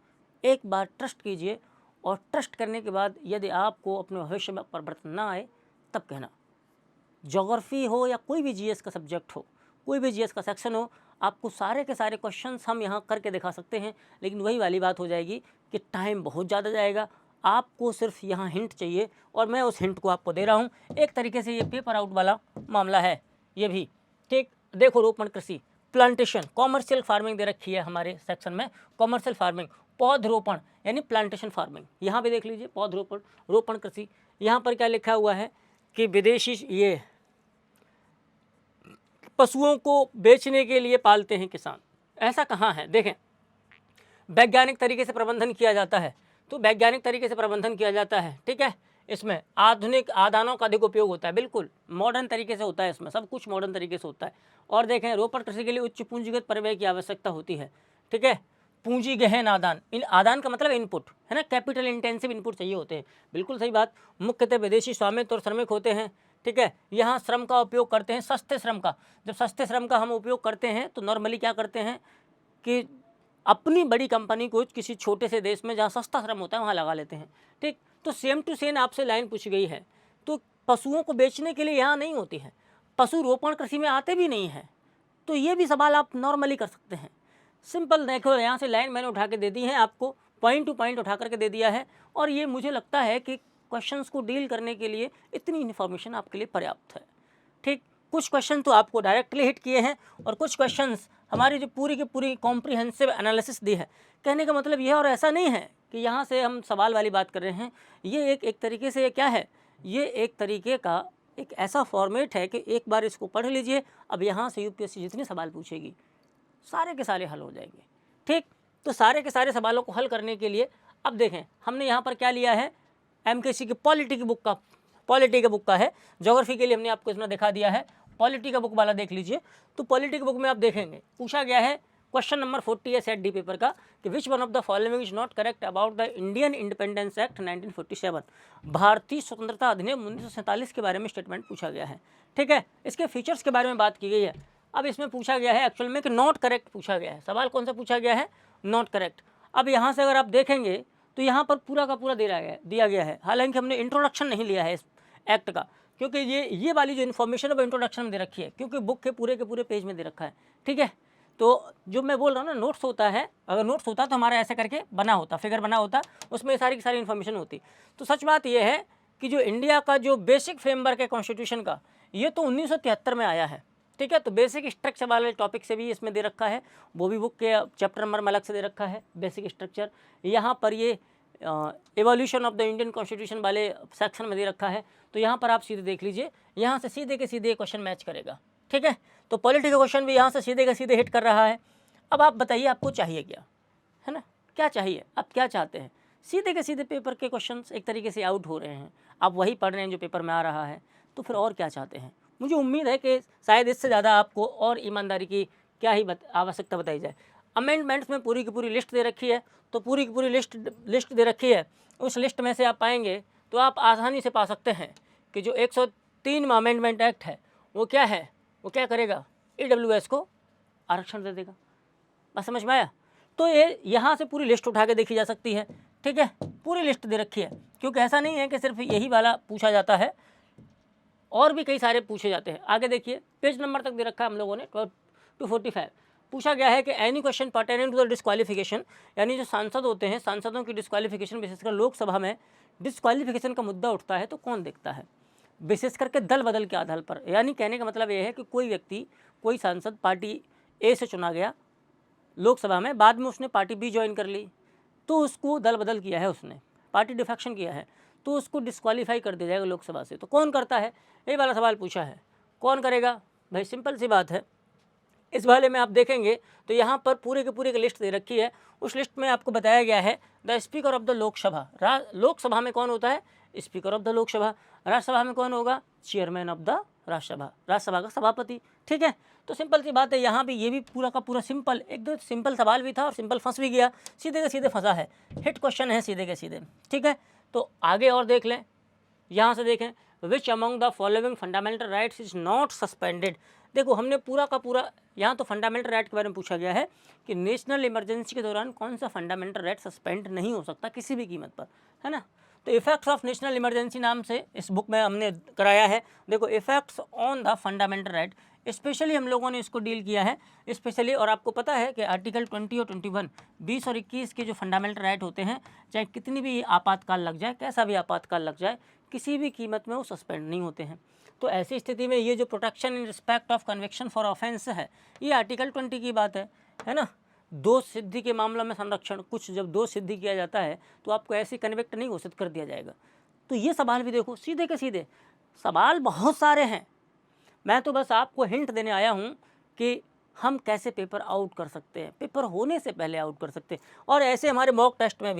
एक बार ट्रस्ट कीजिए, और ट्रस्ट करने के बाद यदि आपको अपने भविष्य में परिवर्तन ना आए तब कहना। ज्योग्राफी हो या कोई भी जीएस का सब्जेक्ट हो, कोई भी जीएस का सेक्शन हो, आपको सारे के सारे क्वेश्चंस हम यहाँ करके दिखा सकते हैं, लेकिन वही वाली बात हो जाएगी कि टाइम बहुत ज़्यादा जाएगा। आपको सिर्फ यहाँ हिंट चाहिए और मैं उस हिंट को आपको दे रहा हूँ। एक तरीके से ये पेपर आउट वाला मामला है ये भी। ठीक, देखो रोपण कृषि, प्लांटेशन, कॉमर्शियल फार्मिंग दे रखी है हमारे सेक्शन में। कॉमर्शियल फार्मिंग, पौधरोपण यानी प्लांटेशन फार्मिंग, यहाँ पे देख लीजिए पौधरोपण, रोपण कृषि। यहाँ पर क्या लिखा हुआ है कि विदेशी ये पशुओं को बेचने के लिए पालते हैं किसान। ऐसा कहाँ है, देखें वैज्ञानिक तरीके से प्रबंधन किया जाता है, तो वैज्ञानिक तरीके से प्रबंधन किया जाता है। ठीक है, इसमें आधुनिक आदानों का अधिक उपयोग होता है, बिल्कुल मॉडर्न तरीके से होता है, इसमें सब कुछ मॉडर्न तरीके से होता है। और देखें रोपण कृषि के लिए उच्च पूंजीगत परिव्यय की आवश्यकता होती है। ठीक है, पूंजी गहन आदान, इन आदान का मतलब इनपुट है ना, कैपिटल इंटेंसिव इनपुट चाहिए होते हैं, बिल्कुल सही बात। मुख्यतः विदेशी स्वामित्व और श्रमिक होते हैं। ठीक है, यहाँ श्रम का उपयोग करते हैं, सस्ते श्रम का। जब सस्ते श्रम का हम उपयोग करते हैं तो नॉर्मली क्या करते हैं कि अपनी बड़ी कंपनी को किसी छोटे से देश में जहाँ सस्ता श्रम होता है वहाँ लगा लेते हैं। ठीक, तो सेम टू सेम आपसे लाइन पूछी गई है, तो पशुओं को बेचने के लिए यहाँ नहीं होती है, पशु रोपण कृषि में आते भी नहीं हैं, तो ये भी सवाल आप नॉर्मली कर सकते हैं। सिंपल देखो, यहाँ से लाइन मैंने उठा के दे दी है आपको, पॉइंट टू पॉइंट उठा करके दे दिया है, और ये मुझे लगता है कि क्वेश्चंस को डील करने के लिए इतनी इन्फॉर्मेशन आपके लिए पर्याप्त है। ठीक, कुछ क्वेश्चन तो आपको डायरेक्टली हिट किए हैं और कुछ क्वेश्चंस हमारी जो पूरी की पूरी कॉम्प्रिहेंसिव एनालिसिस दी है। कहने का मतलब यह, और ऐसा नहीं है कि यहाँ से हम सवाल वाली बात कर रहे हैं, ये एक तरीके से क्या है, ये एक तरीके का एक ऐसा फॉर्मेट है कि एक बार इसको पढ़ लीजिए, अब यहाँ से यूपीएससी जितने सवाल पूछेगी सारे के सारे हल हो जाएंगे। ठीक, तो सारे के सारे सवालों को हल करने के लिए अब देखें हमने यहाँ पर क्या लिया है, एमकेसी की पॉलिटी की बुक का है। ज्योग्राफी के लिए हमने आपको इसमें दिखा दिया है, पॉलिटी का बुक वाला देख लीजिए। तो पॉलिटी की बुक में आप देखेंगे पूछा गया है क्वेश्चन नंबर 40 है सेट डी पेपर का, कि which one of the following is not correct about the Indian independence act 1947। भारतीय स्वतंत्रता अधिनियम 1947 के बारे में स्टेटमेंट पूछा गया है। ठीक है, इसके फीचर्स के बारे में बात की गई है। अब इसमें पूछा गया है एक्चुअल में कि नॉट करेक्ट पूछा गया है। सवाल कौन सा पूछा गया है, नॉट करेक्ट। अब यहाँ से अगर आप देखेंगे तो यहाँ पर पूरा का पूरा दिया गया है। हालांकि हमने इंट्रोडक्शन नहीं लिया है इस एक्ट का, क्योंकि ये वाली जो इन्फॉर्मेशन है वो इंट्रोडक्शन में दे रखी है, क्योंकि बुक के पूरे पेज में दे रखा है। ठीक है, तो जो मैं बोल रहा हूँ ना, नोट्स होता है, अगर नोट्स होता तो हमारा ऐसे करके बना होता, फिगर बना होता, उसमें सारी की सारी इन्फॉर्मेशन होती। तो सच बात यह है कि जो इंडिया का जो बेसिक फ्रेमवर्क है कॉन्स्टिट्यूशन का, ये तो 1973 में आया है। ठीक है, तो बेसिक स्ट्रक्चर वाले टॉपिक से भी इसमें दे रखा है, वो भी बुक के चैप्टर नंबर में अलग से दे रखा है बेसिक स्ट्रक्चर। यहाँ पर ये evolution of the Indian constitution वाले सेक्शन में दे रखा है। तो यहाँ पर आप सीधे देख लीजिए, यहाँ से सीधे के सीधे क्वेश्चन मैच करेगा। ठीक है, तो पॉलिटी का क्वेश्चन भी यहाँ से सीधे के सीधे हिट कर रहा है। अब आप बताइए आपको चाहिए क्या, है ना, क्या चाहिए, आप क्या चाहते हैं। सीधे के सीधे पेपर के क्वेश्चंस एक तरीके से आउट हो रहे हैं, आप वही पढ़ रहे हैं जो पेपर में आ रहा है, तो फिर और क्या चाहते हैं। मुझे उम्मीद है कि शायद इससे ज़्यादा आपको और ईमानदारी की क्या ही आवश्यकता बताई जाए। अमेंडमेंट्स में पूरी की पूरी लिस्ट दे रखी है, तो पूरी की पूरी लिस्ट दे रखी है। उस लिस्ट में से आप पाएंगे तो आप आसानी से पा सकते हैं कि जो 103 अमेंडमेंट एक्ट है वो क्या है, वो क्या करेगा, EWS को आरक्षण दे देगा। बस समझ में आया। तो ये यहाँ से पूरी लिस्ट उठा के देखी जा सकती है। ठीक है, पूरी लिस्ट दे रखी है, क्योंकि ऐसा नहीं है कि सिर्फ यही वाला पूछा जाता है, और भी कई सारे पूछे जाते हैं। आगे देखिए, पेज नंबर तक दे रखा है हम लोगों ने 245। पूछा गया है कि any question pertaining to the disqualification, यानी जो सांसद होते हैं, सांसदों की डिस्क्वालिफिकेशन, विशेषकर लोकसभा में डिस्क्वालिफिकेशन का मुद्दा उठता है तो कौन देखता है, विशेष करके दल बदल के आधार पर। यानी कहने का मतलब ये है कि कोई व्यक्ति, कोई सांसद पार्टी ए से चुना गया लोकसभा में, बाद में उसने पार्टी बी ज्वाइन कर ली, तो उसको दल बदल किया है, उसने पार्टी डिफेक्शन किया है, तो उसको डिस्क्वालीफाई कर दिया जाएगा लोकसभा से। तो कौन करता है, यही वाला सवाल पूछा है, कौन करेगा भाई। सिंपल सी बात है। इस वाले में आप देखेंगे तो यहाँ पर पूरे के पूरे की लिस्ट दे रखी है। उस लिस्ट में आपको बताया गया है the speaker of the Lok Sabha. Lok Sabha में कौन होता है, speaker of the Lok Sabha. Rajya Sabha में कौन होगा, chairman of the Rajya Sabha, Rajya Sabha का सभापति। ठीक है, तो सिंपल सी बात है। यहाँ भी ये भी पूरा का पूरा सिंपल, एकदम सिंपल सवाल भी था और सिंपल फंस भी गया, सीधे के सीधे फंसा है, हिट क्वेश्चन है सीधे के सीधे। ठीक है, तो आगे और देख लें, यहाँ से देखें, which among the following fundamental rights is not suspended. देखो हमने पूरा का पूरा, यहाँ तो फंडामेंटल राइट के बारे में पूछा गया है कि नेशनल इमरजेंसी के दौरान कौन सा फंडामेंटल राइट सस्पेंड नहीं हो सकता किसी भी कीमत पर, है ना। तो इफेक्ट्स ऑफ नेशनल इमरजेंसी नाम से इस बुक में हमने कराया है। देखो effects on the fundamental right, specially हम लोगों ने इसको डील किया है स्पेशली। और आपको पता है कि आर्टिकल 20 और 21, 20 और 21 के जो फंडामेंटल राइट होते हैं, चाहे कितनी भी आपातकाल लग जाए, कैसा भी आपातकाल लग जाए, किसी भी कीमत में वो सस्पेंड नहीं होते हैं। तो ऐसी स्थिति में ये जो protection in respect of conviction for offence है, ये आर्टिकल 20 की बात है ना। दोष सिद्धि के मामलों में संरक्षण, कुछ जब दोष सिद्धि किया जाता है तो आपको ऐसे कन्विक्ट नहीं घोषित कर दिया जाएगा। तो ये सवाल भी देखो, सीधे के सीधे सवाल बहुत सारे हैं। मैं तो बस आपको हिंट देने आया हूँ कि हम कैसे पेपर आउट कर सकते हैं, पेपर होने से पहले आउट कर सकते हैं। और ऐसे हमारे मॉक टेस्ट में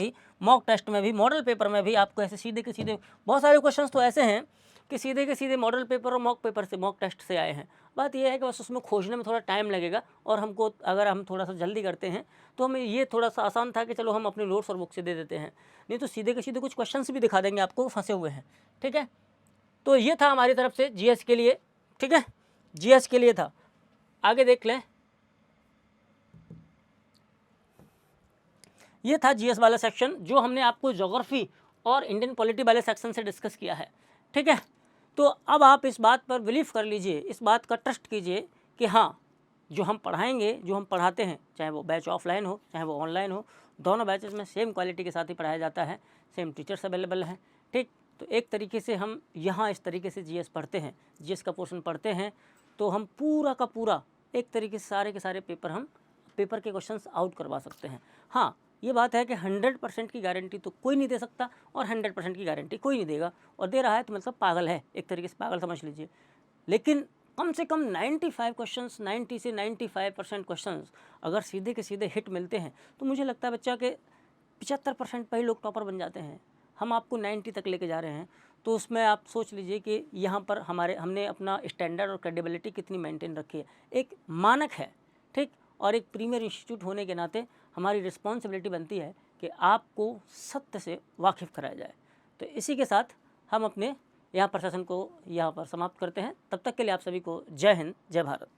भी, मॉडल पेपर में भी आपको ऐसे सीधे के सीधे बहुत सारे क्वेश्चंस तो ऐसे हैं कि सीधे के सीधे मॉडल पेपर और मॉक टेस्ट से आए हैं। बात यह है कि बस उसमें खोजने में थोड़ा टाइम लगेगा, और हमको अगर हम थोड़ा सा जल्दी करते हैं तो हमें ये थोड़ा सा आसान था कि चलो हम अपने नोट्स और बुक से दे देते हैं, नहीं तो सीधे के सीधे कुछ क्वेश्चंस भी दिखा देंगे आपको फंसे हुए हैं। ठीक है, तो ये था हमारी तरफ से जीएस के लिए। ठीक है, जीएस के लिए था। आगे देख लें, ये था जीएस वाला सेक्शन जो हमने आपको ज्योग्राफी और इंडियन पॉलिटी वाले सेक्शन से डिस्कस किया है। ठीक है, तो अब आप इस बात पर बिलीव कर लीजिए, इस बात का ट्रस्ट कीजिए कि हाँ, जो हम पढ़ाएंगे, जो हम पढ़ाते हैं, चाहे वो बैच ऑफलाइन हो चाहे वो ऑनलाइन हो, दोनों बैचेस में सेम क्वालिटी के साथ ही पढ़ाया जाता है, सेम टीचर्स अवेलेबल हैं। ठीक, तो एक तरीके से हम यहाँ इस तरीके से जीएस पढ़ते हैं, जीएस का पोर्शन पढ़ते हैं, तो हम पूरा का पूरा एक तरीके से सारे के सारे पेपर के क्वेश्चंस आउट करवा सकते हैं। हाँ, ये बात है कि 100% की गारंटी तो कोई नहीं दे सकता और 100% की गारंटी कोई नहीं देगा, और दे रहा है तो मतलब पागल है, एक तरीके से पागल समझ लीजिए। लेकिन कम से कम 95 क्वेश्चंस, 90 से 95% क्वेश्चंस अगर सीधे के सीधे हिट मिलते हैं तो मुझे लगता है बच्चा के 75% पर ही लोग टॉपर बन जाते हैं। हम आपको 90 तक लेके जा रहे हैं, तो उसमें आप सोच लीजिए कि यहाँ पर हमने अपना स्टैंडर्ड और क्रेडिबिलिटी कितनी मेंटेन रखी है। एक मानक है, ठीक, और एक प्रीमियर इंस्टीट्यूट होने के नाते हमारी रिस्पॉन्सिबिलिटी बनती है कि आपको सत्य से वाकिफ़ कराया जाए। तो इसी के साथ हम अपने यहाँ पर सेशन को यहाँ पर समाप्त करते हैं। तब तक के लिए आप सभी को जय हिंद, जय भारत।